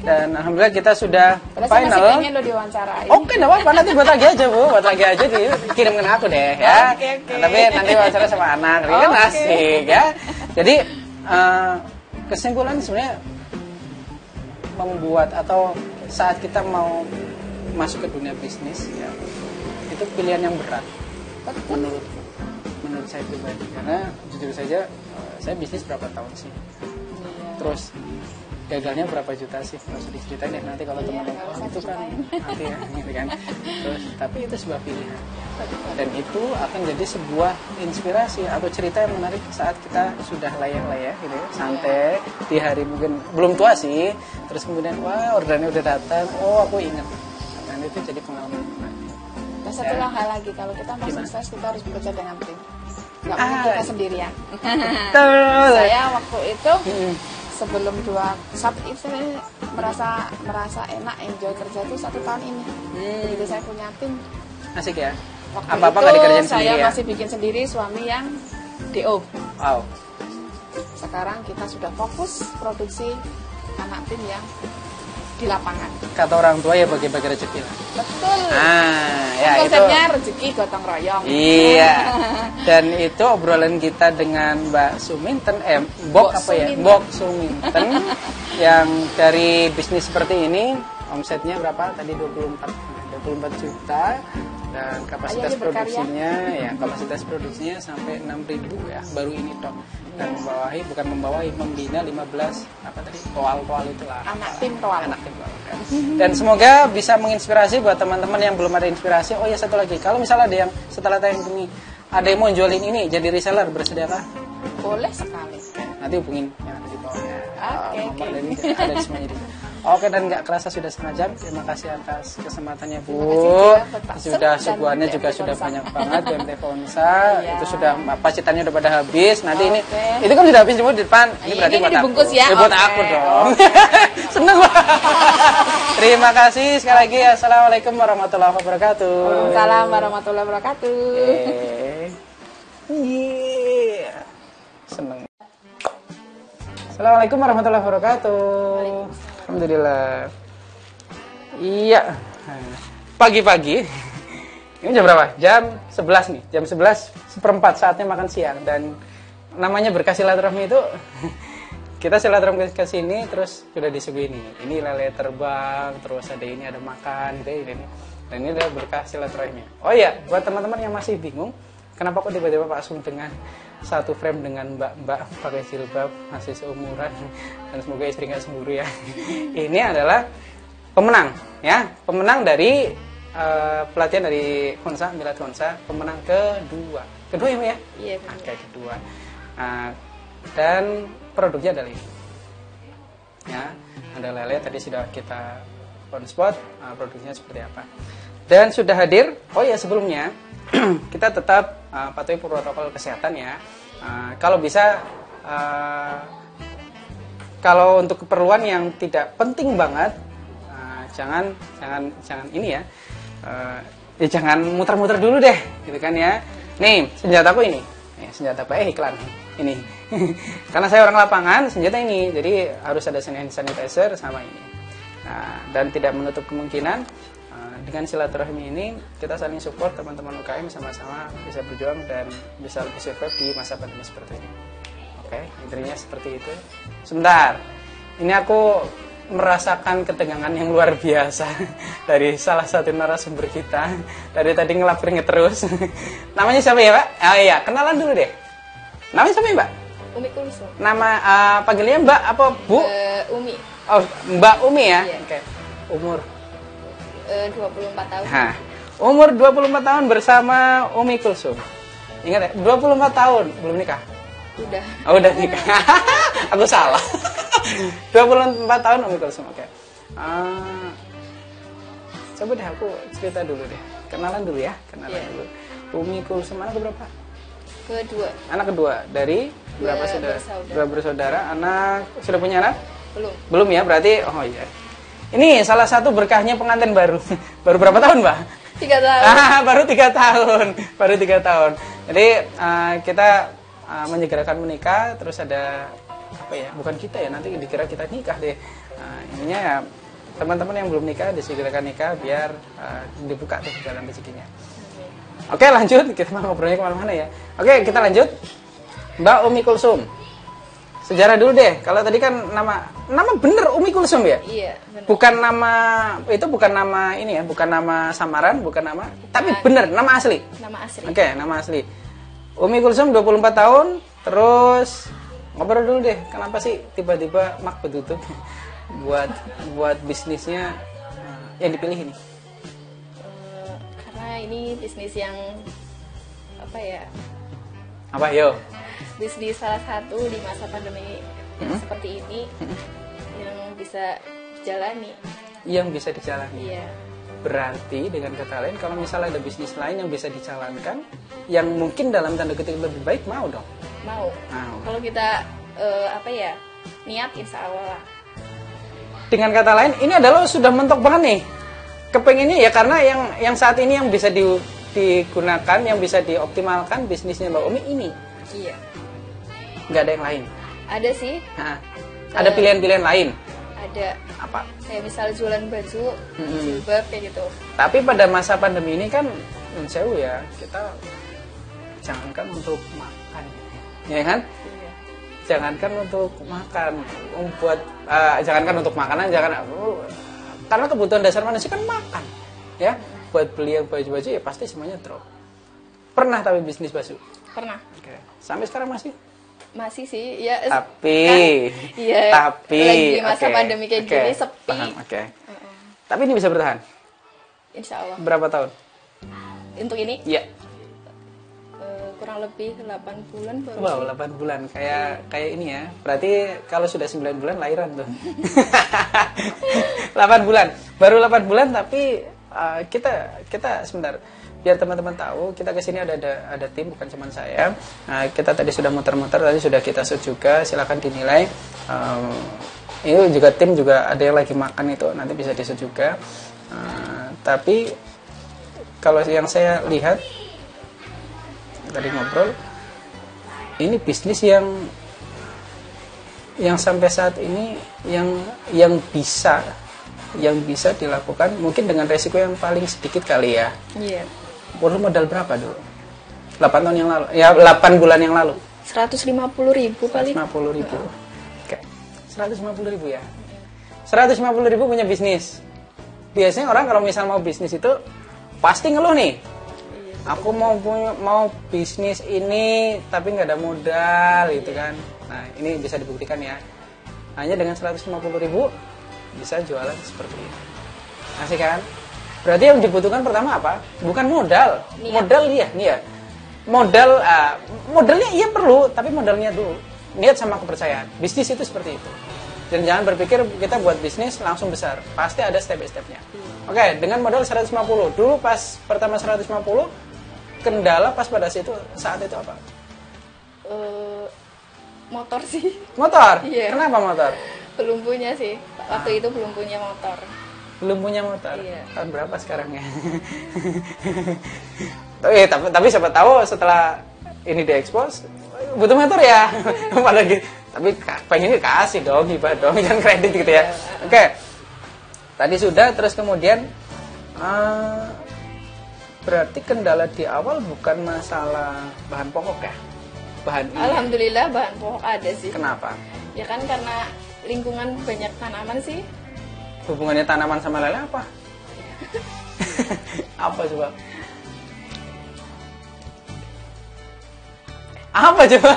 Dan alhamdulillah kita sudah Padahal saya final. masih pengen lo diwawancarai. Oke, enggak apa-apa, nanti buat lagi aja Bu, buat lagi aja dikirimkan aku deh ya. Oke. Nah, tapi nanti wawancara sama anak, ini kan asik ya. Jadi kesimpulan sebenarnya membuat atau saat kita mau masuk ke dunia bisnis ya, itu pilihan yang berat menurut saya pribadi, karena jujur saja saya bisnis berapa tahun sih, terus gagalnya berapa juta sih, nggak usah diceritain deh nanti kalau teman-teman itu kan nanti ya gitu kan. Terus tapi itu sebuah pilihan dan itu akan jadi sebuah inspirasi atau cerita yang menarik saat kita sudah layak-layak gitu ya, santai di hari mungkin belum tua sih, terus kemudian wah orderannya udah datang, oh aku ingat, dan itu jadi pengalaman. Dan satu hal lagi, kalau kita mau sukses kita harus bekerja dengan tim, nggak mungkin kita sendirian. Betul. Saya waktu itu sebelum saat itu saya merasa enak, enjoy kerja itu 1 tahun ini. Begitu saya punya tim, asik ya. waktu Apa-apa itu nggak dikerjain sendiri saya ya? masih bikin sendiri, suami yang DO. Wow. Sekarang kita sudah fokus produksi anak tim yang di lapangan. Kata orang tua ya bagi-bagi rezeki lah. Betul. Ya konsepnya itu. rezeki gotong royong. Iya. Dan itu obrolan kita dengan Mbak Suminten, Mbok apa ya? Mbok Suminten yang dari bisnis seperti ini, omsetnya berapa? Tadi 24 juta dan kapasitas produksinya ya, kapasitas produksinya sampai 6.000 ya, baru ini tok. Dan membina 15 apa tadi? Toal itulah. Anak tim toal. Dan semoga bisa menginspirasi buat teman-teman yang belum ada inspirasi. Oh ya, satu lagi, kalau misalnya ada yang setelah tayang ini ada yang mau jualin ini jadi reseller, bersediakah? Boleh sekali. Nanti hubungin yang ada di bawah ya. Oke. Ada semuanya di sini. Oke, dan nggak kerasa sudah setengah jam. Terima kasih atas kesempatannya Bu. Sudah suguhannya juga sudah banyak banget BMT Fonsa. Itu sudah pacitannya udah pada habis. Nanti ini itu kan sudah habis di depan. Ini berarti buat aku. Ya? Buat aku dong. Seneng banget. Terima kasih sekali lagi. Assalamualaikum warahmatullahi wabarakatuh. Waalaikumsalam warahmatullahi wabarakatuh. Seneng. Assalamualaikum warahmatullahi wabarakatuh. Alhamdulillah. Iya. Pagi-pagi. Ini jam berapa? Jam 11 nih. Jam 11:04 saatnya makan siang. Dan namanya berkah silaturahmi itu kita silaturahmi ke sini terus sudah disuguhi ini lele terbang, terus ada ini, ada makan gitu ini. Dan ini adalah berkah silaturahmi. Oh iya, buat teman-teman yang masih bingung kenapa kok tiba-tiba Pak Sum dengan satu frame dengan mbak-mbak pakai jilbab, masih seumuran, dan semoga istri nggak cemburu ya. Ini adalah pemenang ya, pemenang dari pelatihan dari Fonsa, Milad Fonsa, pemenang kedua ya Bu ya? Iya. Kedua. Dan produknya adalah ini ya, ada lele tadi sudah kita on spot, produksinya seperti apa, dan sudah hadir. Oh ya, sebelumnya kita tetap patuhi protokol kesehatan ya. Kalau bisa, kalau untuk keperluan yang tidak penting banget, jangan ini ya, jangan muter-muter dulu deh, gitu kan ya. Nih senjataku ini, senjata apa? Iklan ini. Karena saya orang lapangan, senjata ini, jadi harus ada hand sanitizer sama ini. Dan tidak menutup kemungkinan dengan silaturahmi ini kita saling support, teman-teman UKM sama-sama bisa berjuang dan bisa lebih survive di masa pandemi seperti ini. Oke, intinya seperti itu. Sebentar, ini aku merasakan ketegangan yang luar biasa dari salah satu narasumber kita. Dari tadi ngelapringet terus. Namanya siapa ya Pak? Oh iya, kenalan dulu deh. Namanya siapa ya Mbak? Umi Kulsum. Nama panggilnya Mbak apa Bu? Umi. Oh, Mbak Umi ya? Iya. Oke. Umur? 24 tahun. Nah, Umur 24 tahun bersama Umi Kulsum. Ingat ya, 24 tahun belum nikah. Udah. Oh, udah nikah. Aku salah. 24 tahun Umi Kulsum. Oke. Coba deh aku cerita dulu deh. Kenalan dulu ya, kenalan dulu. Umi Kulsum anak berapa? Kedua. Anak kedua dari berapa saudara? Dua bersaudara. Anak sudah punya anak? Belum. Belum ya, berarti oh iya. Ini salah satu berkahnya pengantin baru. Baru berapa tahun, Mbak? 3 tahun. Baru 3 tahun. Baru 3 tahun. Jadi kita menyegerakan menikah, terus ada apa ya? Bukan kita ya, nanti dikira kita nikah deh. Ininya ya teman-teman yang belum nikah disegerakan nikah biar dibuka tuh jalan rezekinya. Oke, lanjut. Kita mau ngobrolnya kemana-mana ya. Oke, kita lanjut. Mbak Umi Kulsum. Sejarah dulu deh. Kalau tadi kan nama bener Umi Kulsum ya? Iya, benar. Bukan nama itu, bukan nama ini ya, bukan nama samaran, bukan nama, tapi bener nama asli. Nama asli. Oke, nama asli. Umi Kulsum 24 tahun, terus ngobrol dulu deh. Kenapa sih tiba-tiba mak betutup buat bisnisnya yang dipilih ini? Karena ini bisnis yang apa ya? Apa yo? Bisnis salah satu di masa pandemi yang seperti ini yang bisa jalani. Yang bisa dijalani. Iya. Berarti dengan kata lain, kalau misalnya ada bisnis lain yang bisa dijalankan, yang mungkin dalam tanda kutip lebih baik, mau dong? Mau. Kalau kita apa ya, niat insya Allah. Dengan kata lain, ini adalah sudah mentok banget nih. Kepengennya ya karena yang saat ini yang bisa digunakan, yang bisa dioptimalkan bisnisnya Mbak Umi ini. Iya. Nggak ada yang lain. Ada sih. Ada pilihan-pilihan lain. Ada. Apa? Kayak misal jualan baju, jilbab kayak gitu. Tapi pada masa pandemi ini kan, menurut ya, kita jangankan untuk makan, ya kan? Iya. Jangankan untuk makan, jangankan untuk makanan, karena kebutuhan dasar manusia kan makan, ya. Buat beli yang baju-baju ya pasti semuanya drop. Pernah tapi bisnis baju? Pernah. Oke. Sampai sekarang masih? Masih sih, ya. Tapi, lagi masa pandemi kayak gini sepi. Paham, Tapi ini bisa bertahan? Insya Allah. Berapa tahun? Untuk ini? Iya. Kurang lebih 8 bulan baru. Wow, 8 bulan. Kayak ini ya. Berarti kalau sudah 9 bulan lahiran tuh. 8 bulan. Baru 8 bulan tapi kita sebentar. Biar teman-teman tahu, kita kesini ada tim, bukan cuma saya. Kita tadi sudah muter-muter, tadi sudah kita shoot juga. Silakan dinilai. Ini juga tim juga ada yang lagi makan itu, nanti bisa di shoot juga. Tapi kalau yang saya lihat tadi ngobrol, ini bisnis yang sampai saat ini yang bisa dilakukan mungkin dengan resiko yang paling sedikit kali ya. Iya. Perlu modal berapa dulu? 8 tahun yang lalu. Ya, 8 bulan yang lalu. 150.000 paling. 150.000. Oke. 150.000 ya. 150.000 punya bisnis. Biasanya orang kalau misal mau bisnis itu pasti ngeluh nih. Aku mau bisnis ini tapi nggak ada modal gitu kan. Nah, ini bisa dibuktikan ya. Hanya dengan 150.000 bisa jualan seperti ini. Asik kan? Berarti yang dibutuhkan pertama apa? Bukan modal. Modal dia, nih ya. Modalnya iya perlu, tapi modalnya dulu. Niat sama kepercayaan. Bisnis itu seperti itu. Dan jangan berpikir kita buat bisnis langsung besar. Pasti ada step by stepnya. Oke, dengan modal 150. Dulu pas pertama 150, kendala pas pada saat itu apa? Motor sih. Motor? Iya. Kenapa motor? Belum punya sih. Waktu itu belum punya motor. Belum punya motor? Iya. Tahun berapa sekarang ya? Tapi siapa tahu setelah ini diekspos butuh motor ya. Apalagi tapi pengennya kasih dong, hibah dong, jangan kredit gitu ya. Oke. Tadi sudah, terus kemudian berarti kendala di awal bukan masalah bahan pokok ya? Alhamdulillah bahan pokok ada sih. Kenapa? Ya kan karena lingkungan banyak tanaman sih. Hubungannya tanaman sama lele apa? Apa coba? Apa coba?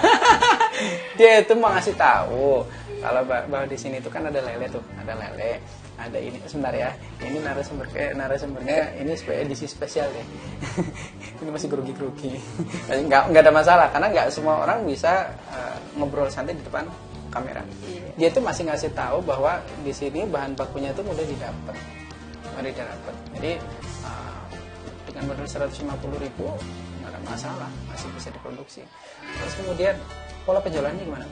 Dia itu mau ngasih tahu Kalau bahwa di sini tuh kan ada lele tuh, ada lele, ada ini. Sebentar ya, ini narasumbernya ini edisi spesial deh. Ini masih grogi-grogi. Nggak ada masalah karena nggak semua orang bisa ngobrol santai di depan kamera. Dia tuh masih ngasih tahu bahwa di sini bahan bakunya tuh mudah didapat. Jadi dengan modal 150.000 nggak ada masalah, masih bisa diproduksi. Terus kemudian pola penjualannya gimana?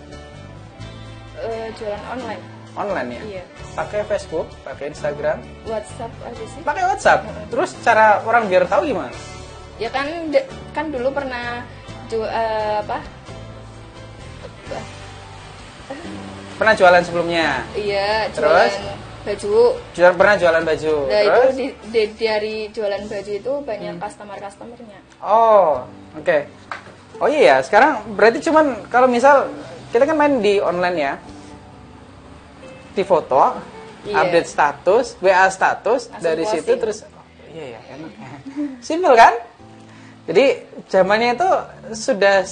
Jualan online. Online ya? Iya. Pakai Facebook, pakai Instagram, WhatsApp aja sih. Pakai WhatsApp. Terus cara orang biar tahu gimana? Ya kan dulu pernah Pernah jualan sebelumnya? Iya, terus baju. Pernah jualan baju. Nah, terus itu dari jualan baju itu banyak customer-customernya. Oh, oke. Oh iya, sekarang berarti cuman kalau misal kita kan main di online ya, di foto, update status, WA status, langsung dari closing. Situ terus, iya ya, enak ya. Simpel kan? Jadi zamannya itu sudah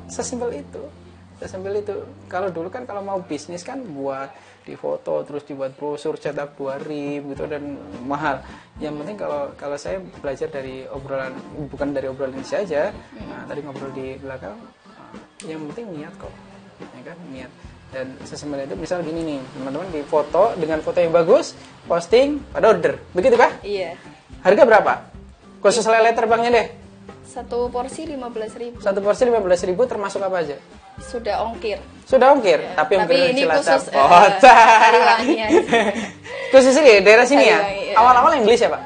sesimpel itu. Kalau dulu kan kalau mau bisnis kan buat di foto, terus dibuat brosur, cetak 2.000 gitu dan mahal. Yang penting kalau saya belajar dari obrolan, bukan dari obrolan ini saja, tadi ngobrol di belakang. Yang penting niat kok, ya kan, niat. Dan sesimpel itu misal gini nih, teman-teman di foto dengan foto yang bagus, posting pada order, begitu kah? Iya. Harga berapa? Khusus lele terbangnya deh. Satu porsi 15.000. Satu porsi 15.000 termasuk apa aja? Sudah ongkir. Ya. Tapi ini khusus khusus ini daerah sini ya. Awal-awal English ya Pak?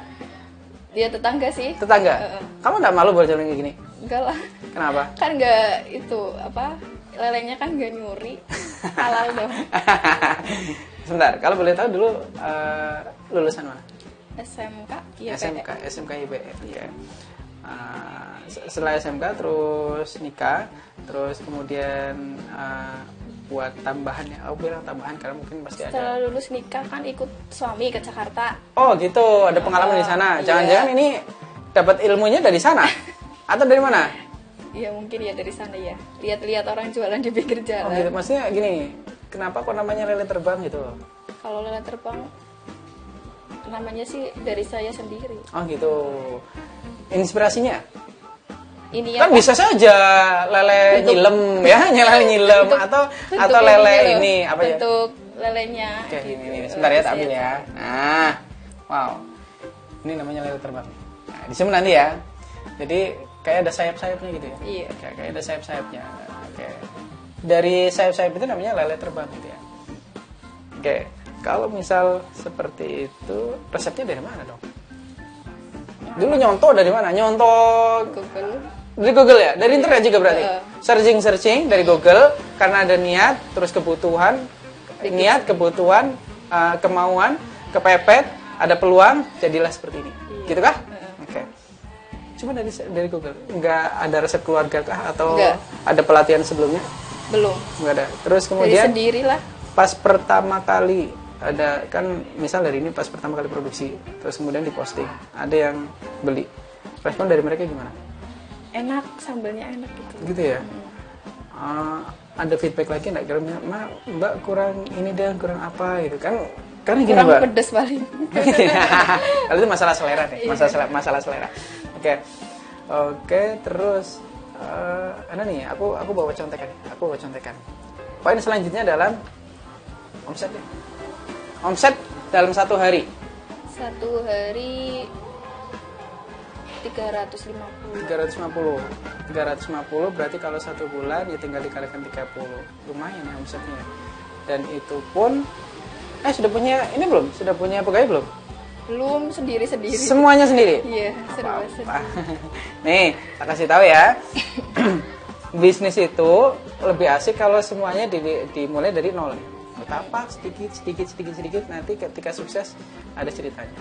Dia tetangga sih. Tetangga. Kamu nggak malu jualan kayak gini? Enggak lah. Kenapa? Kan nggak lelenya kan nggak nyuri, halal dong. Sebentar, kalau boleh tahu dulu lulusan mana? SMK IPN. Ya. Setelah SMK terus nikah, terus kemudian buat tambahan ya. Aku bilang tambahan karena mungkin pasti ada. Setelah lulus nikah kan ikut suami ke Jakarta. Oh gitu, ada pengalaman di sana. Jangan-jangan ini dapat ilmunya dari sana atau dari mana? Iya mungkin ya dari sana ya. Lihat-lihat orang jualan di pinggir jalan. Oh gitu, maksudnya gini, kenapa kok namanya lele terbang gitu? Kalau lele terbang namanya sih dari saya sendiri. Oh gitu. Inspirasinya? Ini kan bisa saja lele nyilem ya, nyilem atau lele ini apa ya? Bentuk lelenya. Oke, ini sebentar ya, tak ambil ya. Nah, wow. Ini namanya lele terbang. Nah, disimpan nanti ya. Jadi kayak ada sayap-sayapnya gitu ya? Iya. Kayak ada sayap-sayapnya. Oke. Dari sayap-sayap itu namanya lele terbang gitu ya? Oke. Kalau misal seperti itu, resepnya dari mana dong? Dulu nyontoh dari mana? Nyontoh Google. Dari Google ya? Dari internet juga berarti? Searching dari Google, karena ada niat, terus kebutuhan, kemauan, kepepet, ada peluang, jadilah seperti ini. Iya. Gitu kah? Oke. Cuma dari Google, nggak ada resep keluarga kah atau ada pelatihan sebelumnya? Belum. Nggak ada. Terus kemudian dari sendirilah. Pas pertama kali ada kan, misal dari ini pas pertama kali produksi, terus kemudian diposting, ada yang beli. Respon dari mereka gimana? Enak, sambalnya enak gitu. Gitu ya. Ada feedback lagi nggak? Kira-kira Mbak kurang ini deh, kurang apa gitu kan? Karena gini Mbak. Kurang pedes paling. Kalau itu masalah selera deh, masalah selera. Oke, terus nih, aku bawa contekan. Poin selanjutnya dalam omset deh. Omset dalam satu hari. Satu hari 350 berarti kalau satu bulan ya tinggal dikalikan 30. Lumayan ya omsetnya. Dan itu pun sudah punya ini belum? Sudah punya pegawai belum? Belum, sendiri. Semuanya sendiri? Iya, serba sendiri. Nih, tak kasih tahu ya. Bisnis itu lebih asik kalau semuanya dimulai dari nol. Betapa sedikit nanti ketika sukses ada ceritanya.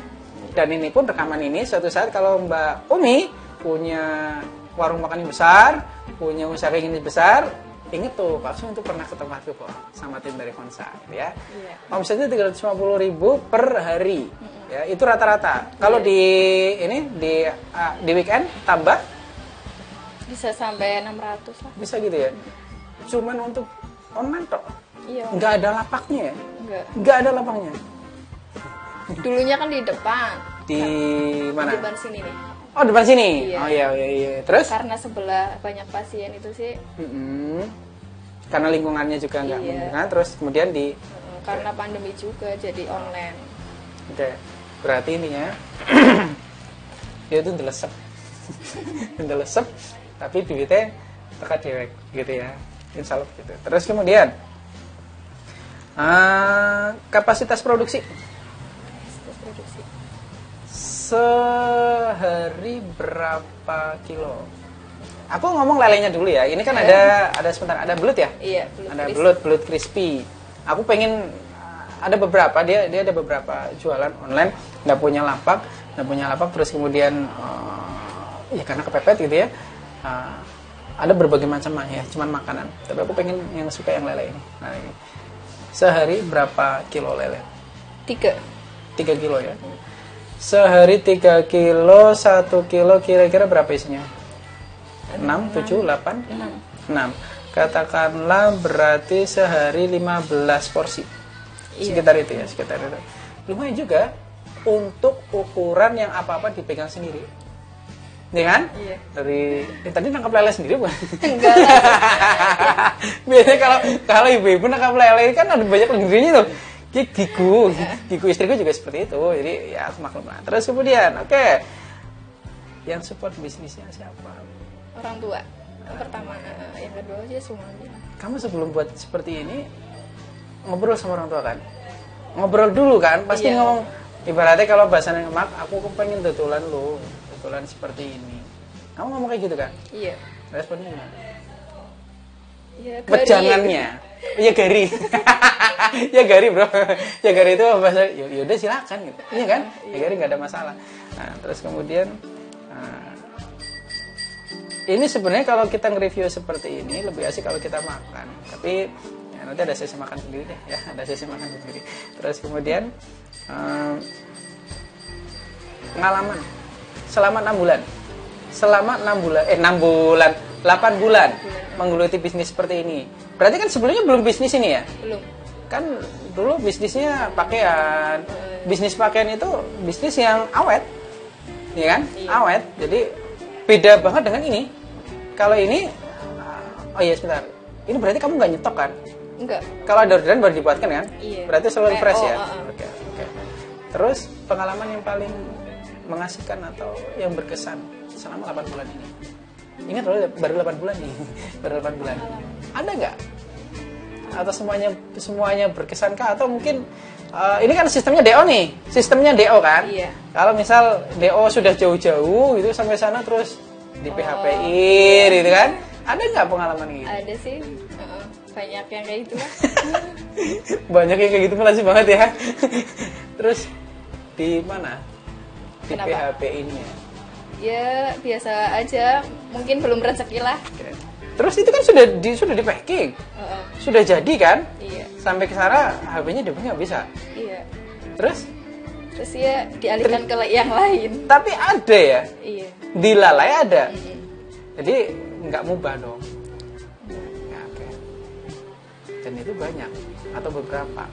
Dan ini pun rekaman ini suatu saat kalau Mbak Umi punya warung makan yang besar, punya usaha yang besar, inget tuh Pak Sun itu pernah ke tempatku kok sama tim dari Konsa ya. Iya. Omsetnya 350.000 per hari. Ya, itu rata-rata. Kalau di weekend tambah bisa sampai 600 lah. Bisa gitu ya. Cuman untuk online toh. Iya. Nggak ada lapaknya ya? Enggak. Nggak ada lapaknya. Dulunya kan di depan. Di mana? Di depan sini nih. Oh, depan sini. Iya. Oh iya iya iya. Terus? Karena sebelah banyak pasien itu sih. Mm-mm. Karena lingkungannya juga nggak Iya. memungkinkan. Terus kemudian di Karena pandemi juga jadi online. Oke. Berarti ininya dia tuh ndelesep. Ndelesep tapi bibitnya teka dewek gitu ya. Insya Allah gitu. Terus kemudian kapasitas produksi Proses produksi. sehari berapa kilo? Aku ngomong lelenya dulu ya. Ini kan ada sebentar ada belut ya? Iya, Ada belut crispy. Aku pengen ada beberapa dia ada beberapa jualan online nggak punya lapak terus kemudian ya karena kepepet gitu ya. Ada berbagai macam ya, cuman makanan. Tapi aku pengen yang suka yang lele ini. Nah, ini. Sehari berapa kilo lele? 3. 3 kilo ya. Sehari 3 kilo, 1 kilo kira-kira berapa isinya? 6, 7, 8? 6. Katakanlah berarti sehari 15 porsi. Iya. Sekitar itu ya, sekitar itu. Lumayan juga untuk ukuran yang apa-apa dipegang sendiri. Ya kan? Iya. Dari tadi nangkap lele sendiri bukan? Enggak lah. Biasanya kalau ibu-ibu nangkap lele kan ada banyak lendirnya tuh. Gigu istriku juga seperti itu. Jadi ya maklum lah. Terus kemudian, oke. Yang support bisnisnya siapa? Orang tua. Yang pertama, yang kedua aja suami. Kamu sebelum buat seperti ini ngobrol sama orang tua kan? Ngobrol dulu kan? Pasti Iya. ngomong. Ibaratnya kalau bahasanya mak, aku pengen tutulan lo, tutulan seperti ini. Kamu ngomong kayak gitu kan? Iya. Responnya gimana? Iya, Wejangannya. Ya gari. Ya gari bro. Ya gari itu bahasa yaudah silakan gitu. Iya kan? Ya gari nggak ada masalah. Nah, terus kemudian ini sebenarnya kalau kita nge-review seperti ini lebih asik kalau kita makan. Tapi ya, nanti ada sesi makan sendiri deh ya, ada sesi makan sendiri. Terus kemudian pengalaman selama 6 bulan. Selama 8 bulan menggeluti bisnis seperti ini. Berarti kan sebelumnya belum bisnis ini ya? Belum. Kan dulu bisnisnya pakaian. Bisnis pakaian itu bisnis yang awet. Ya kan? Iya. Awet. Jadi beda banget dengan ini. Kalau ini oh iya sebentar. Ini berarti kamu nggak nyetok kan? Enggak. Kalau ada orderan baru dibuatkan kan? Iya. Berarti selalu PO, fresh ya? Oke. Terus pengalaman yang paling mengasihkan atau yang berkesan selama 8 bulan ini? Ingat baru 8 bulan nih. Baru 8 bulan. Ada nggak? Atau semuanya berkesan kah? Atau mungkin ini kan sistemnya DO nih. Sistemnya DO kan? Iya. Kalau misal DO sudah jauh-jauh gitu sampai sana terus di PHP-in gitu kan? Ada nggak pengalaman gitu? Ada sih. Banyak yang kayak gitu lah. Banyak yang kayak gitu masih banget ya. Terus di mana? Di Kenapa? PHP-in-nya. Ya biasa aja. Mungkin belum rezeki lah. Oke. Terus itu kan sudah di packing. Sudah jadi kan? Iya. Sampai ke sana HP-nya dia nggak bisa. Iya. Terus Terus ya dialihkan ke yang lain. tapi ada ya. Iya. Di Lalai ada. Jadi nggak mubah dong. Ya, oke. Dan itu banyak atau beberapa.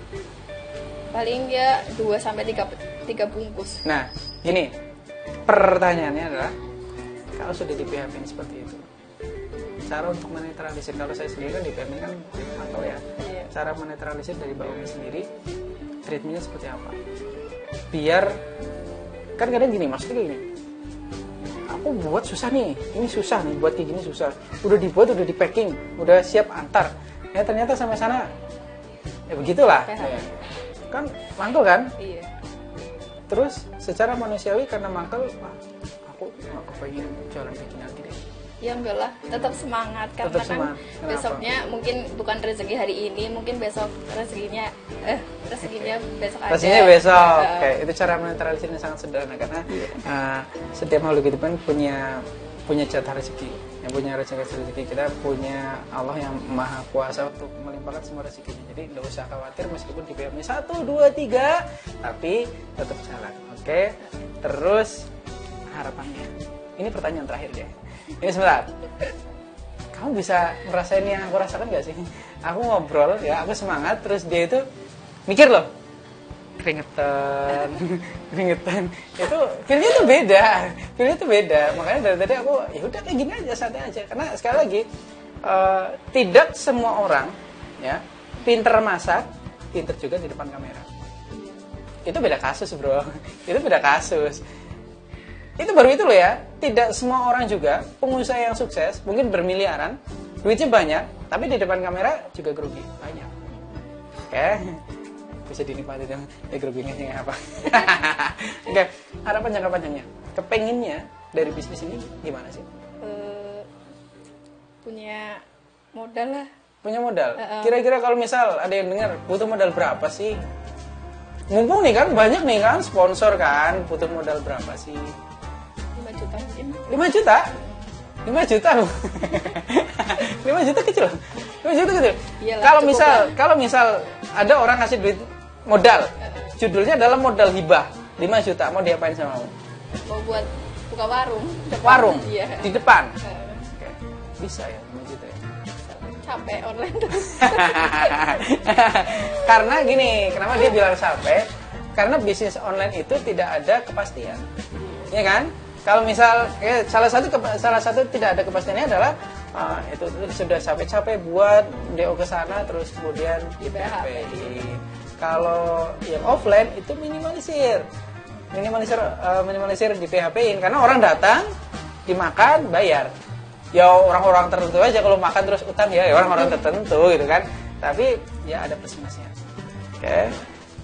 Paling ya 2 sampai 3 bungkus. Nah, gini. Pertanyaannya adalah kalau sudah di PHP seperti itu, cara untuk menetralisir, kalau saya sendiri kan di PHP kan atau ya, Iya. cara menetralisir dari Mbak Umi sendiri, treatmentnya seperti apa? Biar kan kadang gini, maksudnya kayak gini. Aku buat susah nih, ini susah nih, buat kayak gini susah. Udah dibuat, udah di packing, udah siap antar. Ya ternyata sampai sana, ya begitulah. Ya. Kan mantul kan? Iya. Terus secara manusiawi karena mangkel, wah, aku nggak kepengen jalan kayak gini lagi deh. Ya enggak lah, tetap semangat karena Tetap kan semangat. Kenapa? besoknya mungkin bukan rezeki hari ini, mungkin besok rezekinya besok ada. Pastinya besok. Eh, Oke, itu cara menetralisirnya sangat sederhana karena setiap makhluk hidup kan punya jatah rezeki. Yang punya rezeki kita punya Allah yang maha kuasa untuk melimpahkan semua rezekinya. Jadi nggak usah khawatir meskipun di PM-nya 1, 2, 3, tapi tetap jalan. Oke. Terus harapannya. Ini pertanyaan terakhir ya. Ini sebentar. Kamu bisa ngerasain yang aku rasakan nggak sih? aku ngobrol ya, aku semangat, terus dia itu mikir loh, keringetan, keringetan. Itu feelnya tuh beda, makanya dari tadi aku ya udah kayak gini aja, santai aja. Karena sekali lagi tidak semua orang ya pinter masak, pinter juga di depan kamera. Itu beda kasus bro, itu beda kasus. Itu baru itu loh ya, tidak semua orang juga pengusaha yang sukses, mungkin bermiliaran, duitnya banyak, tapi di depan kamera juga grogi banyak. Oke, bisa dinikmati dong, groginya yang apa? Oke, harapan jangka panjangnya, kepenginnya dari bisnis ini gimana sih? Punya modal lah. Punya modal. Kira-kira kalau misal ada yang dengar, butuh modal berapa sih? Mumpung nih kan banyak nih kan sponsor kan, butuh modal berapa sih? 5 juta mungkin. 5 juta? 5 juta loh. 5 juta kecil. 5 juta kecil. Iyalah, Kalau misal ada orang ngasih duit modal, judulnya adalah modal hibah 5 juta, mau diapain sama kamu? Mau buat buka warung. Warung? Iya. Di depan? Oke. Bisa ya 5 juta ya? Capek online terus. Karena gini, kenapa dia bilang capek? Karena bisnis online itu tidak ada kepastian. Ya kan? Kalau misal salah satu tidak ada kepastiannya adalah itu sudah capek-capek buat DO ke sana terus kemudian di PHP. Kalau yang offline itu minimalisir di PHP-in karena orang datang dimakan bayar. Ya orang-orang tertentu aja kalau makan terus utang ya orang-orang tertentu gitu kan. Tapi ya ada plus minusnya. Oke.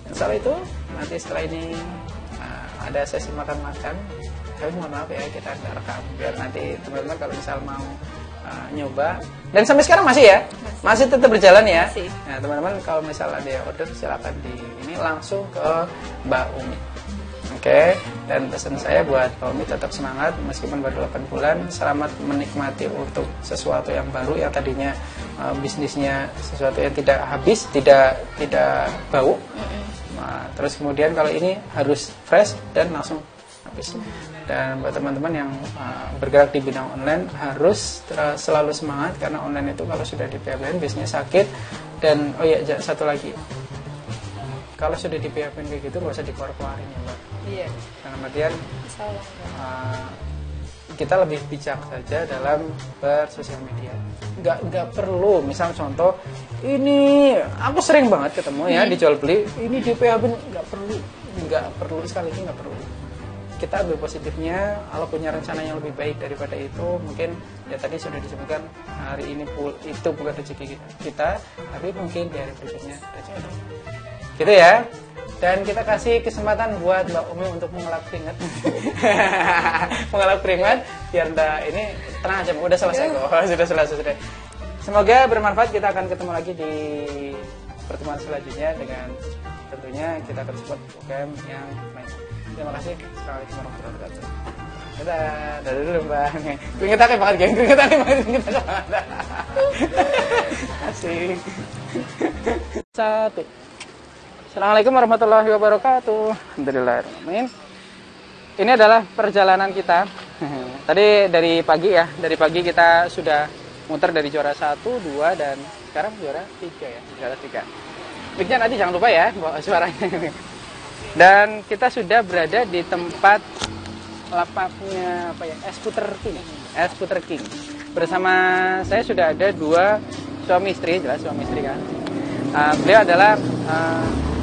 Yang salah itu nanti setelah ini ada sesi makan-makan. Tapi mohon maaf ya kita nggak rekam biar nanti teman-teman kalau misal mau nyoba dan sampai sekarang masih ya masih tetap berjalan ya. Masih. Nah teman-teman kalau misal ada yang order silakan di ini langsung ke Mbak Umi. Oke, dan pesan saya buat Mbak Umi tetap semangat meskipun baru 8 bulan. Selamat menikmati untuk sesuatu yang baru yang tadinya bisnisnya sesuatu yang tidak habis, tidak bau. Nah, terus kemudian kalau ini harus fresh dan langsung habis. Dan buat teman-teman yang bergerak di bidang online harus selalu semangat karena online itu kalau sudah di PHP biasanya sakit. Dan oh ya satu lagi, kalau sudah di PHP kayak gitu nggak usah dikeluar-keluarin ya Mbak. Iya. Karena kemudian kita lebih bijak saja dalam bersosial media. Nggak perlu, misal contoh ini aku sering banget ketemu ya dijual beli ini di PHP nggak perlu sekali lagi nggak perlu. Kita ambil positifnya, kalau punya rencana yang lebih baik daripada itu, mungkin ya tadi sudah disebutkan hari ini itu bukan rezeki kita, tapi mungkin di hari berikutnya rezeki. Gitu ya. Dan kita kasih kesempatan buat Mbak Umi untuk mengelap keringat. Mengelap keringat biar ini tenang aja, udah selesai kok. Sudah selesai. Semoga bermanfaat. Kita akan ketemu lagi di pertemuan selanjutnya dengan tentunya kita akan support UKM yang lain. Terima kasih. Assalamualaikum warahmatullahi wabarakatuh. Dadah dulu Mbak. Keringetannya banget geng. Keringetannya banget. Asik. 1. Assalamualaikum warahmatullahi wabarakatuh. Alhamdulillahirrahmanirrahim. Ini adalah perjalanan kita. Tadi dari pagi ya. Dari pagi kita sudah muter dari juara 1, 2 dan sekarang juara 3 ya. Juara 3. Mic-nya nanti jangan lupa ya bawa suaranya. Dan kita sudah berada di tempat lapaknya apa ya? Es Puter King. Bersama saya sudah ada 2 suami istri, jelas suami istri kan. Beliau adalah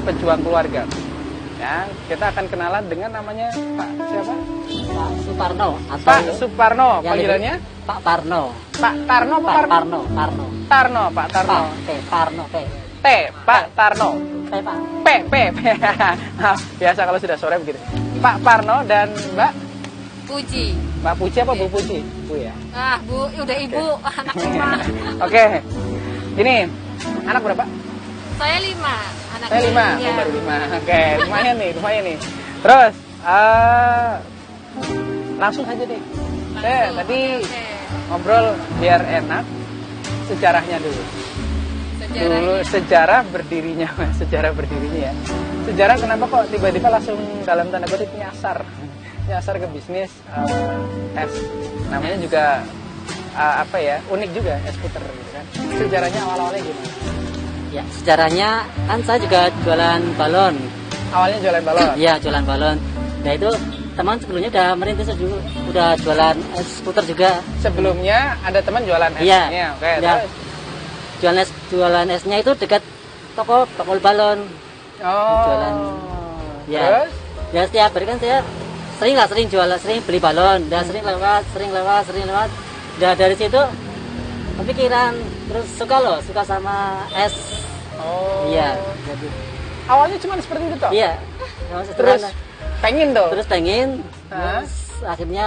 pejuang keluarga. Ya, kita akan kenalan dengan namanya Pak siapa? Pak Suparno. Pak Suparno, panggilannya? Pak Parno. Pak Tarno, Pak Parno. Tarno, Pak Tarno. Parno, Pak Tarno. Pak. Biasa kalau sudah sore begitu. Pak Parno dan Mbak Puji. Mbak Puji apa Bu Puji? Bu ya. Bu, udah ibu, anak 5. Oke. Ini anak berapa? Saya 5. Saya 5, ya. baru 5. Oke, lumayan nih. Terus langsung aja deh. Tadi ngobrol biar enak. Sejarahnya dulu. Sejarah berdirinya ya. Sejarah kenapa kok tiba-tiba langsung dalam tanda kutip nyasar ke bisnis es. Namanya juga apa ya, unik juga es skuter gitu kan. Sejarahnya awal-awalnya gimana? Ya, sejarahnya kan saya juga jualan balon. Awalnya jualan balon. Iya, jualan balon. Nah itu teman sebelumnya udah merintis juga, udah jualan es skuter juga. Sebelumnya ada teman jualan Iya. esnya, oke. Ya. Terus? Jualan esnya itu dekat toko balon. Oh. Jualan. Ya. Terus? Ya setiap hari kan saya sering beli balon. Dan sering lewat. Dan dari situ kepikiran terus suka sama es. Oh. Iya. Jadi Awalnya cuma seperti itu toh? iya. Terus pengen tuh? Terus pengen. Hah? Terus akhirnya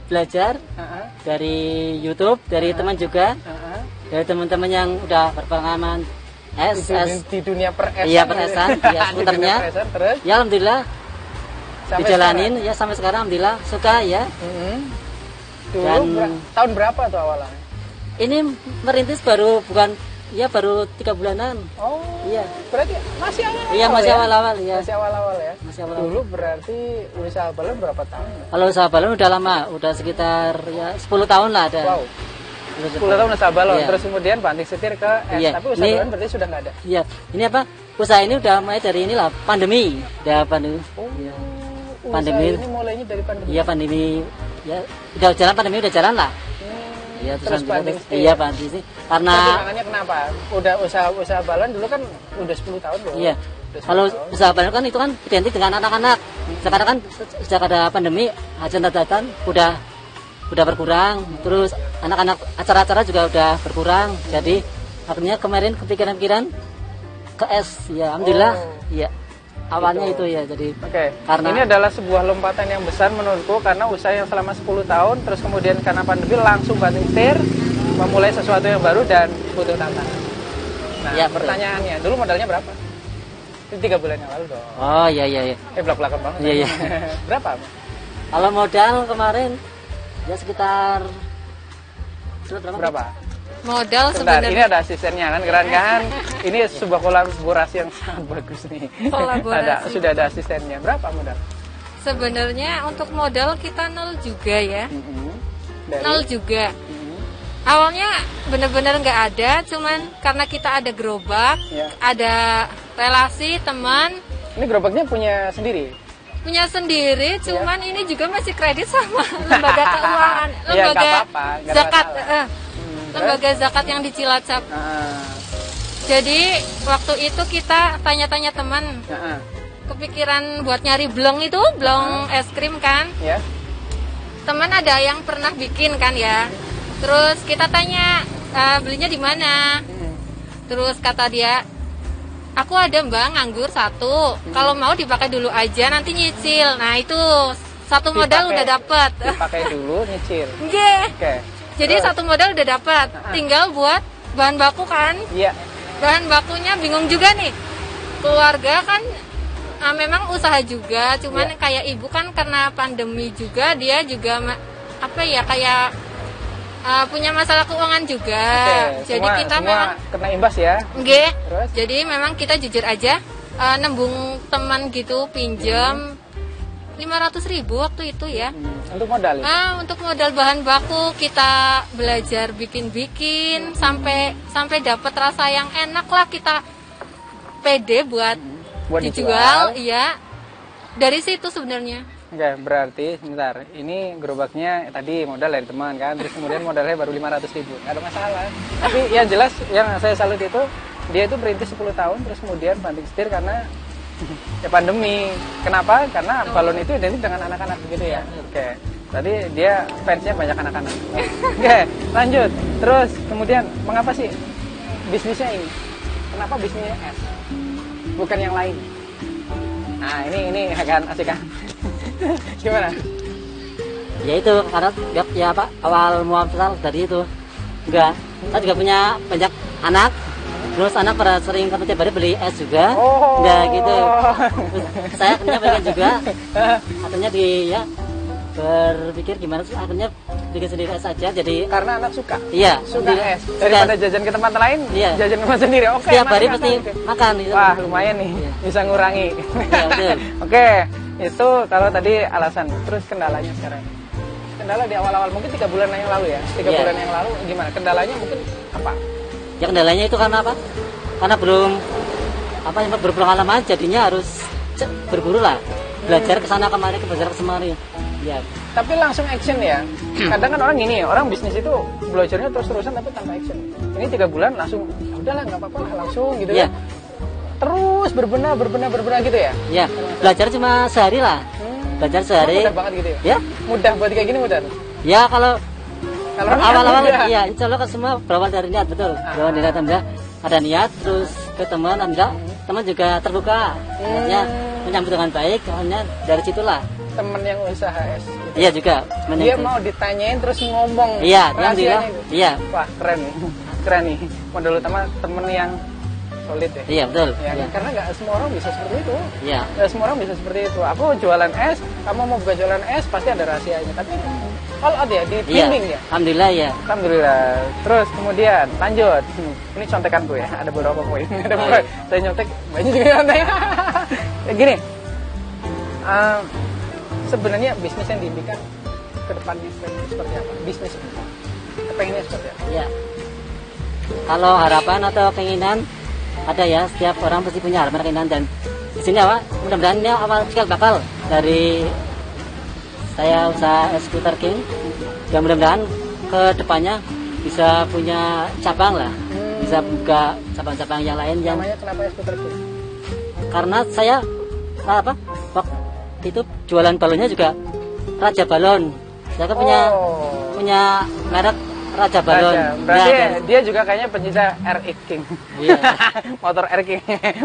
belajar Heeh. dari YouTube, dari teman juga, Heeh. dari teman-teman yang udah berpengalaman Di dunia per-esan. Iya, per-esan, gitu. ya, Di dunia skuternya. per-esan, terus? Ya alhamdulillah Sampai dijalanin ya sampai sekarang alhamdulillah suka ya. sekarang? Dulu Dan- tahun berapa tuh awalnya? Ini merintis baru 3 bulanan. Oh. Iya. Berarti masih awal-awal. Iya masih ya? awal-awal ya. Masih awal-awal ya. Masih awal-awal. Dulu berarti usaha balon berapa tahun? Kalau usaha balon udah lama, udah sekitar ya 10 tahun lah ada. Wow. 10 tahun usaha balon, Iya. terus kemudian banting setir ke es. Iya. Tapi usaha Ini- balon berarti sudah nggak ada. Iya, ini apa? Usaha ini udah mulai dari inilah pandemi. Udah pandemi. Iya. Usaha Pandemi. ini mulainya dari pandemi. Iya pandemi. Ya udah jalan pandemi udah jalan lah. Iya Terus banting setir. Iya banting sih. Karena Pertimbangannya kenapa? Udah usaha balon dulu kan udah 10 tahun loh. iya. Udah 10 Kalau tahun. usaha balon kan itu kan identik dengan anak-anak. Sekarang kan sejak ada pandemi hajatan udah berkurang. Terus anak-anak acara-acara juga udah berkurang. Jadi akhirnya kemarin kepikiran ke es. Ya alhamdulillah. Oh. Iya. Awalnya itu ya. Jadi Oke, Karena- ini adalah sebuah lompatan yang besar menurutku karena usaha yang selama 10 tahun terus kemudian karena pandemi langsung banting setir memulai sesuatu yang baru dan butuh tantangan. Nah, Ya, betul. pertanyaannya, dulu modalnya berapa? Ini 3 bulan yang lalu dong. oh iya. Belak-belakan banget. Iya, iya. Berapa? Kalau modal kemarin ya sekitar Berapa? Modal Sebentar, ini sebenarnya ada asistennya kan, keren kan? Ini sebuah kolaborasi yang sangat bagus nih. Kolaborasi. Sudah ada asistennya. Berapa modal? sebenarnya untuk modal kita nol juga ya. Dari- Nol juga. Awalnya bener-bener nggak ada, cuman karena kita ada gerobak, Ya. ada relasi teman, Ini gerobaknya punya sendiri? punya sendiri, cuman ini juga masih kredit sama lembaga keuangan, Iya, lembaga nggak apa-apa, nggak ada zakat, masalah. lembaga zakat yang di Cilacap. Ah, Jadi waktu itu kita tanya-tanya teman, ah, ah. kepikiran buat nyari blong itu, blong es krim kan. Ya. Teman ada yang pernah bikin kan ya. Terus kita tanya belinya di mana. Terus kata dia, aku ada mbak nganggur 1. Kalau mau dipakai dulu aja nanti nyicil. Nah itu satu modal Dipakai- udah dapet. Dipakai dulu nyicil. Nggih. Oke. Jadi Terus? satu modal udah dapet. Tinggal buat bahan baku kan. Iya. Bahan bakunya bingung juga nih. Keluarga kan memang usaha juga, cuman Iya. kayak ibu kan karena pandemi juga dia juga apa ya kayak punya masalah keuangan juga. Oke, Jadi semua, kita semua memang kena imbas ya. nggih. Terus? Jadi memang kita jujur aja nembung teman gitu pinjam 500.000 waktu itu ya. Untuk modal itu. Untuk modal bahan baku kita belajar bikin-bikin sampai dapat rasa yang enak lah, kita pede buat Buat dijual, iya. Dari situ sebenarnya. Oke, berarti sebentar. Ini gerobaknya tadi modal dari teman kan, terus kemudian modalnya baru 500.000. Nggak ada masalah. Tapi yang jelas yang saya salut itu dia itu berintis 10 tahun terus kemudian banting setir karena ya pandemi. Kenapa? Karena balon itu identik dengan anak-anak begitu ya. Oke. Tadi dia fansnya banyak anak-anak. Oke, lanjut. Terus kemudian mengapa sih bisnisnya ini? Kenapa bisnisnya es? Bukan yang lain. Nah, ini akan asik kan? Gimana? ya itu karena ya apa awal muasal dari itu enggak saya juga punya banyak anak terus anak pada sering kan tiap hari beli es juga Oh. enggak gitu terus saya akhirnya bikin juga akhirnya ya berpikir gimana sih akhirnya bikin sendiri es aja jadi Karena anak suka. iya Suka sendiri. es. Daripada jajan ke tempat lain, Iya. jajan ke rumah sendiri. Oke. setiap hari enak, pasti enak. makan gitu. Wah, lumayan nih. Iya. Bisa ngurangi. Iya, betul. Oke, itu kalau tadi alasan. Terus kendalanya sekarang. kendala di awal-awal mungkin 3 bulan yang lalu ya. 3 Iya. bulan yang lalu gimana? Kendalanya mungkin apa? Ya kendalanya itu karena apa? Karena belum apa yang berpengalaman, jadinya harus berburu lah. Belajar ke sana kemari, belajar ke semari. Ya. Tapi langsung action ya. Kadang kan orang gini, orang bisnis itu belajarnya terus-terusan tapi tanpa action. Ini 3 bulan langsung, ya udahlah nggak apa-apa lah langsung gitu Iya. kan. Terus berbenah gitu ya. Ya, belajar cuma sehari lah. Belajar sehari. Mudah banget gitu ya. Ya. Mudah buat kayak gini mudah. Ya kalau Kalau awal-awal mudah. ya insya Allah kan semua berawal dari niat, betul. Berawal dari niat, alhamdulillah. Ada niat, terus ke teman, alhamdulillah. Teman juga terbuka, artinya menyambut dengan baik, hanya dari situlah. Temen yang usaha es. Iya juga. teman Dia yang itu. mau ditanyain terus ngomong. Iya, rahasianya alhamdulillah. itu. Iya, Wah keren nih, keren nih. Modal utama temen yang solid ya. iya betul. Ya, Iya, karena nggak semua orang bisa seperti itu. iya. Nggak semua orang bisa seperti itu. Aku jualan es, kamu mau buka jualan es, pasti ada rahasianya. Tapi all out ya, di Iya. bimbing ya. Alhamdulillah ya. Alhamdulillah. Terus kemudian lanjut. Ini contekanku ya. Ada beberapa poin. Ada beberapa. Saya nyontek, banyak juga nyontek. Ya, gini. Sebenarnya bisnis yang diimpikan ke depannya seperti apa? Bisnis ini. Kepengennya seperti apa? Iya. Kalau harapan atau keinginan ada ya, setiap orang pasti punya harapan keinginan, dan di sini apa? Mudah-mudahan ini awal cikal bakal dari saya usaha es Skuter King. Ya mudah-mudahan ke depannya bisa punya cabang lah, bisa buka cabang-cabang yang lain yang Namanya kenapa es Skuter King? karena saya apa? Waktu itu jualan balonnya juga Raja Balon. Saya kan punya merek Raja Balon. Raja. Berarti Ya, dan- dia juga kayaknya pencinta RX King. Iya. Motor RX King.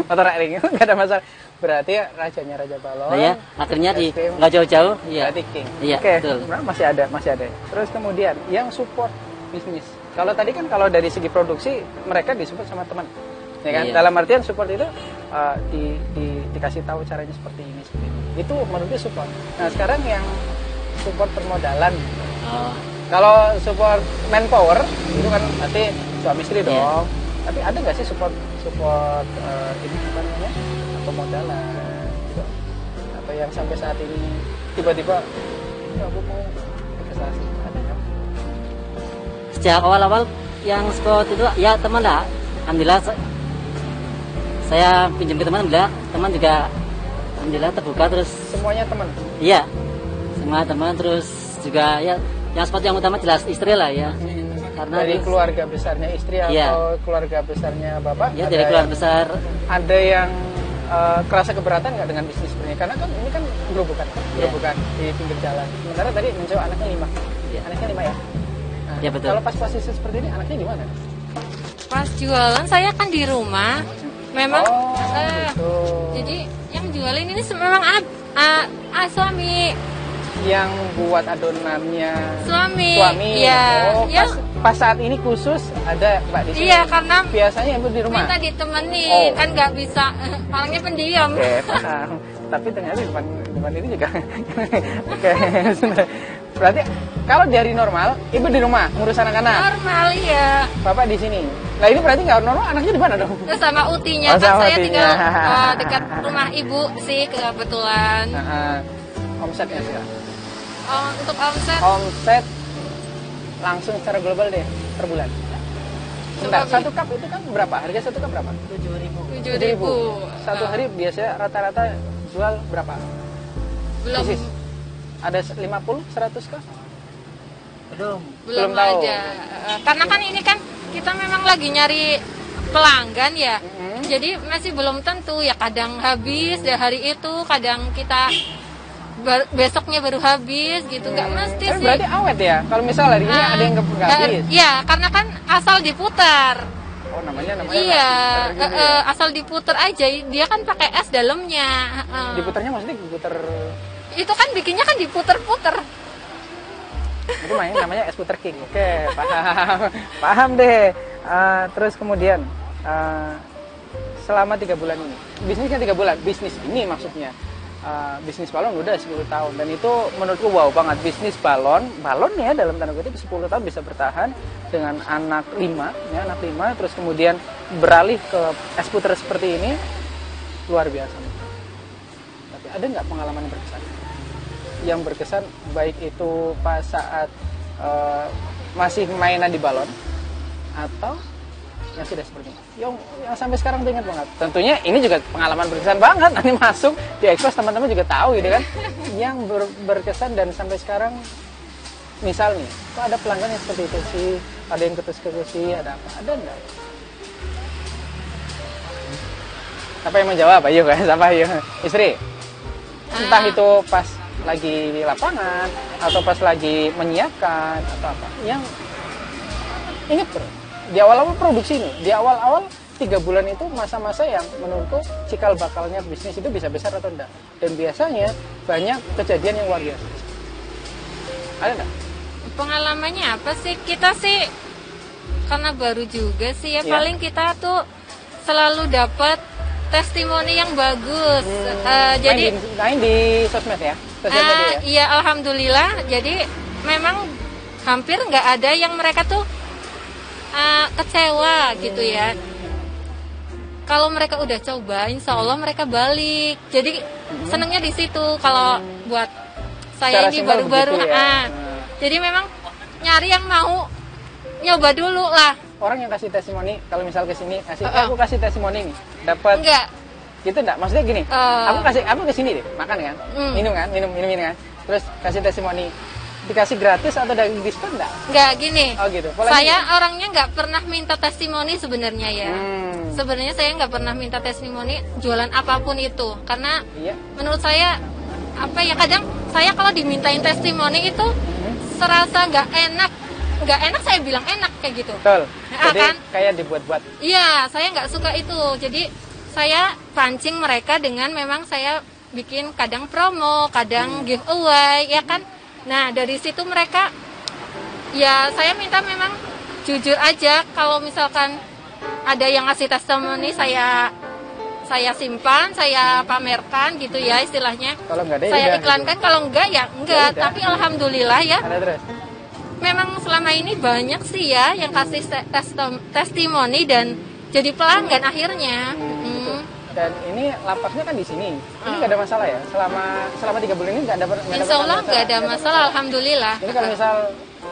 Motor RX King. Nggak ada masalah. Berarti rajanya Raja Balon. Nah, ya, akhirnya di es krim, nggak jauh-jauh, iya. berarti King. Iya, Oke, betul. masih ada. Terus kemudian yang support bisnis. Kalau tadi kan kalau dari segi produksi mereka disupport sama teman. Ya kan? Iya. Dalam artian support itu dikasih tahu caranya seperti ini. Itu menurutnya support. Nah, sekarang yang support permodalan. Oh, Kalau support manpower itu kan nanti suami istri Iya. dong. Tapi ada nggak sih support ini apa namanya pemodalan gitu? Atau yang sampai saat ini tiba-tiba aku mau investasi ada nggak? sejak awal-awal yang spot itu ya teman lah, alhamdulillah saya pinjam ke teman, alhamdulillah teman juga alhamdulillah terbuka, terus Semuanya teman. iya semua teman, terus juga ya yang spot yang utama jelas istri lah ya, karena Dari dia- keluarga besarnya istri Iya. atau keluarga besarnya bapak? ya Ada dari keluarga yang- besar. Ada yang kerasa keberatan nggak dengan bisnis sebenarnya? Karena kan ini kan gerobokan di pinggir jalan. Sementara tadi menjauh anaknya 5. Iya. Anaknya 5 ya? Nah, Iya, betul. Kalau pas posisi seperti ini anaknya gimana? Pas jualan saya kan di rumah. Memang Gitu. jadi yang jualin ini memang suami. Yang buat adonannya Suami. suami. Iya. Oh, Ya. pas saat ini khusus ada Mbak di sini. Iya, karena Biasanya ibu di rumah. minta ditemenin, Oh. kan nggak bisa, orangnya pendiam. Oke, paham. Tapi ternyata depan ini juga. Oke, sebentar. Berarti kalau di hari normal, ibu di rumah ngurus anak-anak, Normal ya. bapak di sini. Nah ini berarti nggak normal, anaknya di mana dong? Terus sama utinya Oh, kan sama saya utinya. tinggal dekat rumah ibu sih kebetulan. Nah, omsetnya sekarang. Untuk omset Omset langsung secara global deh per bulan. Bentar, Coba, satu cup itu kan berapa? Harga satu cup berapa? 7.000. Satu hari biasanya rata-rata jual berapa? belum Persis. Ada 50, 100 kah? Belum. belum belum tahu. ada. Karena kan ini kan kita memang lagi nyari pelanggan ya. Mhm. Jadi masih belum tentu ya, kadang habis dari hari itu, kadang kita besoknya baru habis gitu, nggak mesti Tapi sih. berarti awet ya? Kalau misal hari ini ada yang nggak habis? Iya, karena kan asal diputar. Oh namanya Iya, puter gitu ya? asal diputer aja. Dia kan pakai es dalamnya. Diputernya maksudnya diputer Itu kan bikinnya kan diputer-puter. itu namanya es puter king. Oke, paham deh. Terus kemudian selama 3 bulan ini, bisnisnya 3 bulan, bisnis ini maksudnya bisnis balon udah 10 tahun dan itu menurutku wow banget. Bisnis balon ya dalam tanda kutip 10 tahun bisa bertahan dengan anak 5 ya, anak 5, terus kemudian beralih ke es puter seperti ini luar biasa. Tapi ada nggak pengalaman yang berkesan? yang berkesan baik itu pas saat masih mainan di balon atau yang sudah seperti ini? Yang sampai sekarang tuh ingat banget. Tentunya ini juga pengalaman berkesan banget. Nanti masuk di expose teman-teman juga tahu gitu kan. Yang berkesan dan sampai sekarang misalnya, kok ada pelanggan yang seperti itu sih, ada yang ketus-ketus sih, ada apa? Ada enggak? Siapa yang menjawab? Ayo kan, siapa ayo? Istri. Entah itu pas lagi di lapangan atau pas lagi menyiapkan atau apa. Yang ingat bro, di awal-awal produksi ini, di awal-awal 3 bulan itu masa-masa yang menurutku cikal bakalnya bisnis itu bisa besar atau enggak. Dan biasanya banyak kejadian yang luar biasa. Ada enggak? Pengalamannya apa sih? Kita sih karena baru juga sih ya, paling kita tuh selalu dapat testimoni yang bagus. Jadi main di sosmed ya? Sosial media ya? Iya, alhamdulillah. Jadi memang hampir nggak ada yang mereka tuh kecewa gitu ya. Kalau mereka udah coba, insya Allah mereka balik. Jadi senengnya di situ. Kalau buat saya Secara ini simpel baru-baru, begitu ya. jadi memang nyari yang mau nyoba dulu lah. Orang yang kasih testimoni, kalau misal kesini kasih, aku kasih testimoni nih, dapat. Enggak. Gitu enggak? Maksudnya gini, aku kesini deh, makan kan, minum kan, minum kan, terus kasih testimoni, dikasih gratis atau ada diskon enggak? Enggak, gini. Oh gitu. Saya orangnya nggak pernah minta testimoni sebenarnya ya. Sebenarnya saya nggak pernah minta testimoni jualan apapun itu, karena menurut saya apa ya, kadang saya kalau dimintain testimoni itu serasa nggak enak saya bilang enak kayak gitu. Betul. Jadi kan? kayak dibuat-buat. Iya, saya nggak suka itu. Jadi saya pancing mereka dengan memang saya bikin kadang promo, kadang giveaway, ya kan. Nah dari situ mereka, ya saya minta memang jujur aja. Kalau misalkan ada yang ngasih testimoni, saya simpan, saya pamerkan gitu ya istilahnya. Kalau enggak ada, saya udah, iklankan, gitu. kalau enggak ya enggak. Ya Tapi alhamdulillah ya. Ada terus. Memang selama ini banyak sih ya yang kasih testimoni dan jadi pelanggan akhirnya. Dan ini lapaknya kan di sini. Ini nggak ada masalah ya. Selama 3 bulan ini nggak ada. Insya Allah nggak ada masalah, alhamdulillah. Ini kalau misal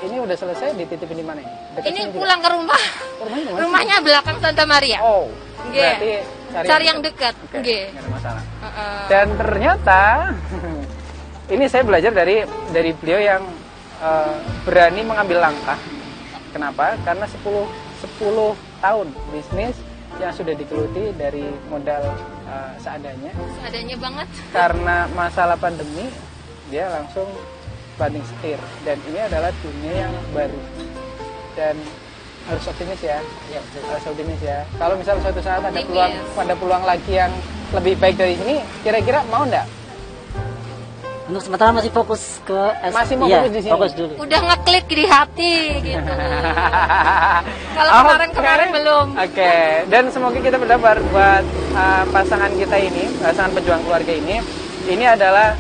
ini udah selesai, dititipin di mana ini? Dekat Ini sini juga? pulang ke rumah. Rumahnya di mana? Rumahnya belakang Santa Maria. Oh, Nggih. berarti Cari yang dekat. Oke, Nggih. nggak ada masalah. Dan ternyata ini saya belajar dari beliau yang berani mengambil langkah. Kenapa? Karena 10 tahun bisnis yang sudah digeluti dari modal seadanya. Seadanya banget. Karena masalah pandemi, dia langsung banting setir. Dan ini adalah dunia yang baru. Dan harus optimis ya. Harus optimis ya. Kalau misal suatu saat ada peluang lagi yang lebih baik dari ini, kira-kira mau enggak? Untuk sementara masih fokus ke Masih mau fokus di sini? Fokus dulu. Udah ngeklik di hati gitu. Kalau kemarin belum. Oke. Dan semoga kita berdapat buat pasangan kita ini, pasangan pejuang keluarga ini. Ini adalah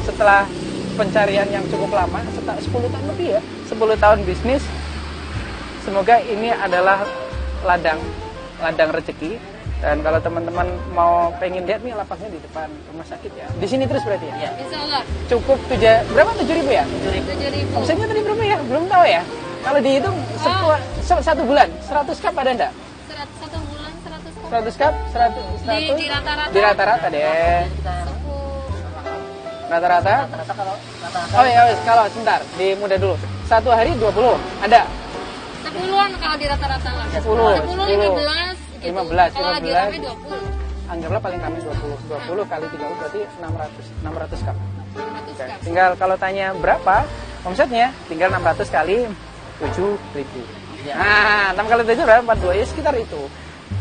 setelah pencarian yang cukup lama, setelah 10 tahun lebih ya, 10 tahun bisnis. Semoga ini adalah ladang rezeki. Dan kalau teman-teman mau pengen lihat nih lapaknya di depan rumah sakit ya. Di sini terus berarti ya? Insya Allah. Cukup berapa? 7.000 ya? 7.000. Omsetnya tadi berapa ya? Belum tahu ya. Kalau dihitung satu bulan 100 cup ada enggak? 1 bulan 100 cup? 100 di rata-rata. Di rata-rata deh. Rata-rata? Oh ya, kalau sebentar, dimudah dulu. 1 hari 20 ada? 10-an kalau di rata-rata lah. 10, 15 gitu. 15. Kalau lagi rame 20. Anggaplah paling kami 20 kali 30 berarti 600 cup. 100 Oke. cup. Tinggal kalau tanya berapa omsetnya, tinggal 600 kali 7.000. Nah, 6 kali 7 berapa? 42 ya sekitar itu.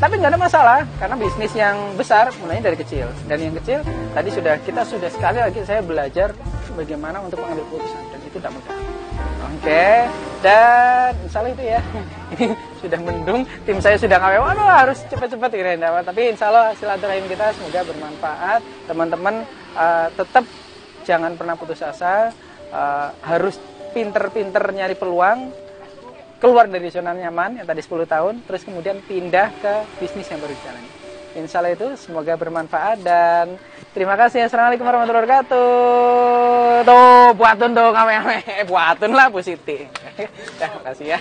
Tapi nggak ada masalah karena bisnis yang besar mulainya dari kecil, dan yang kecil tadi kita sudah sekali lagi saya belajar bagaimana untuk mengambil keputusan, dan itu tidak mudah. Oke, dan insya Allah itu ya. Ini sudah mendung, tim saya sudah ngawe, waduh harus cepat-cepat kirain dapat. Tapi insya Allah silaturahim kita semoga bermanfaat. Teman-teman tetap jangan pernah putus asa, harus pinter-pinter nyari peluang, keluar dari zona nyaman yang tadi 10 tahun, terus kemudian pindah ke bisnis yang baru jalan. Insya Allah itu semoga bermanfaat dan terima kasih. Assalamualaikum warahmatullahi wabarakatuh. tuh buatun dong ame-ame. Buatun lah Bu Siti. Ya, makasih ya.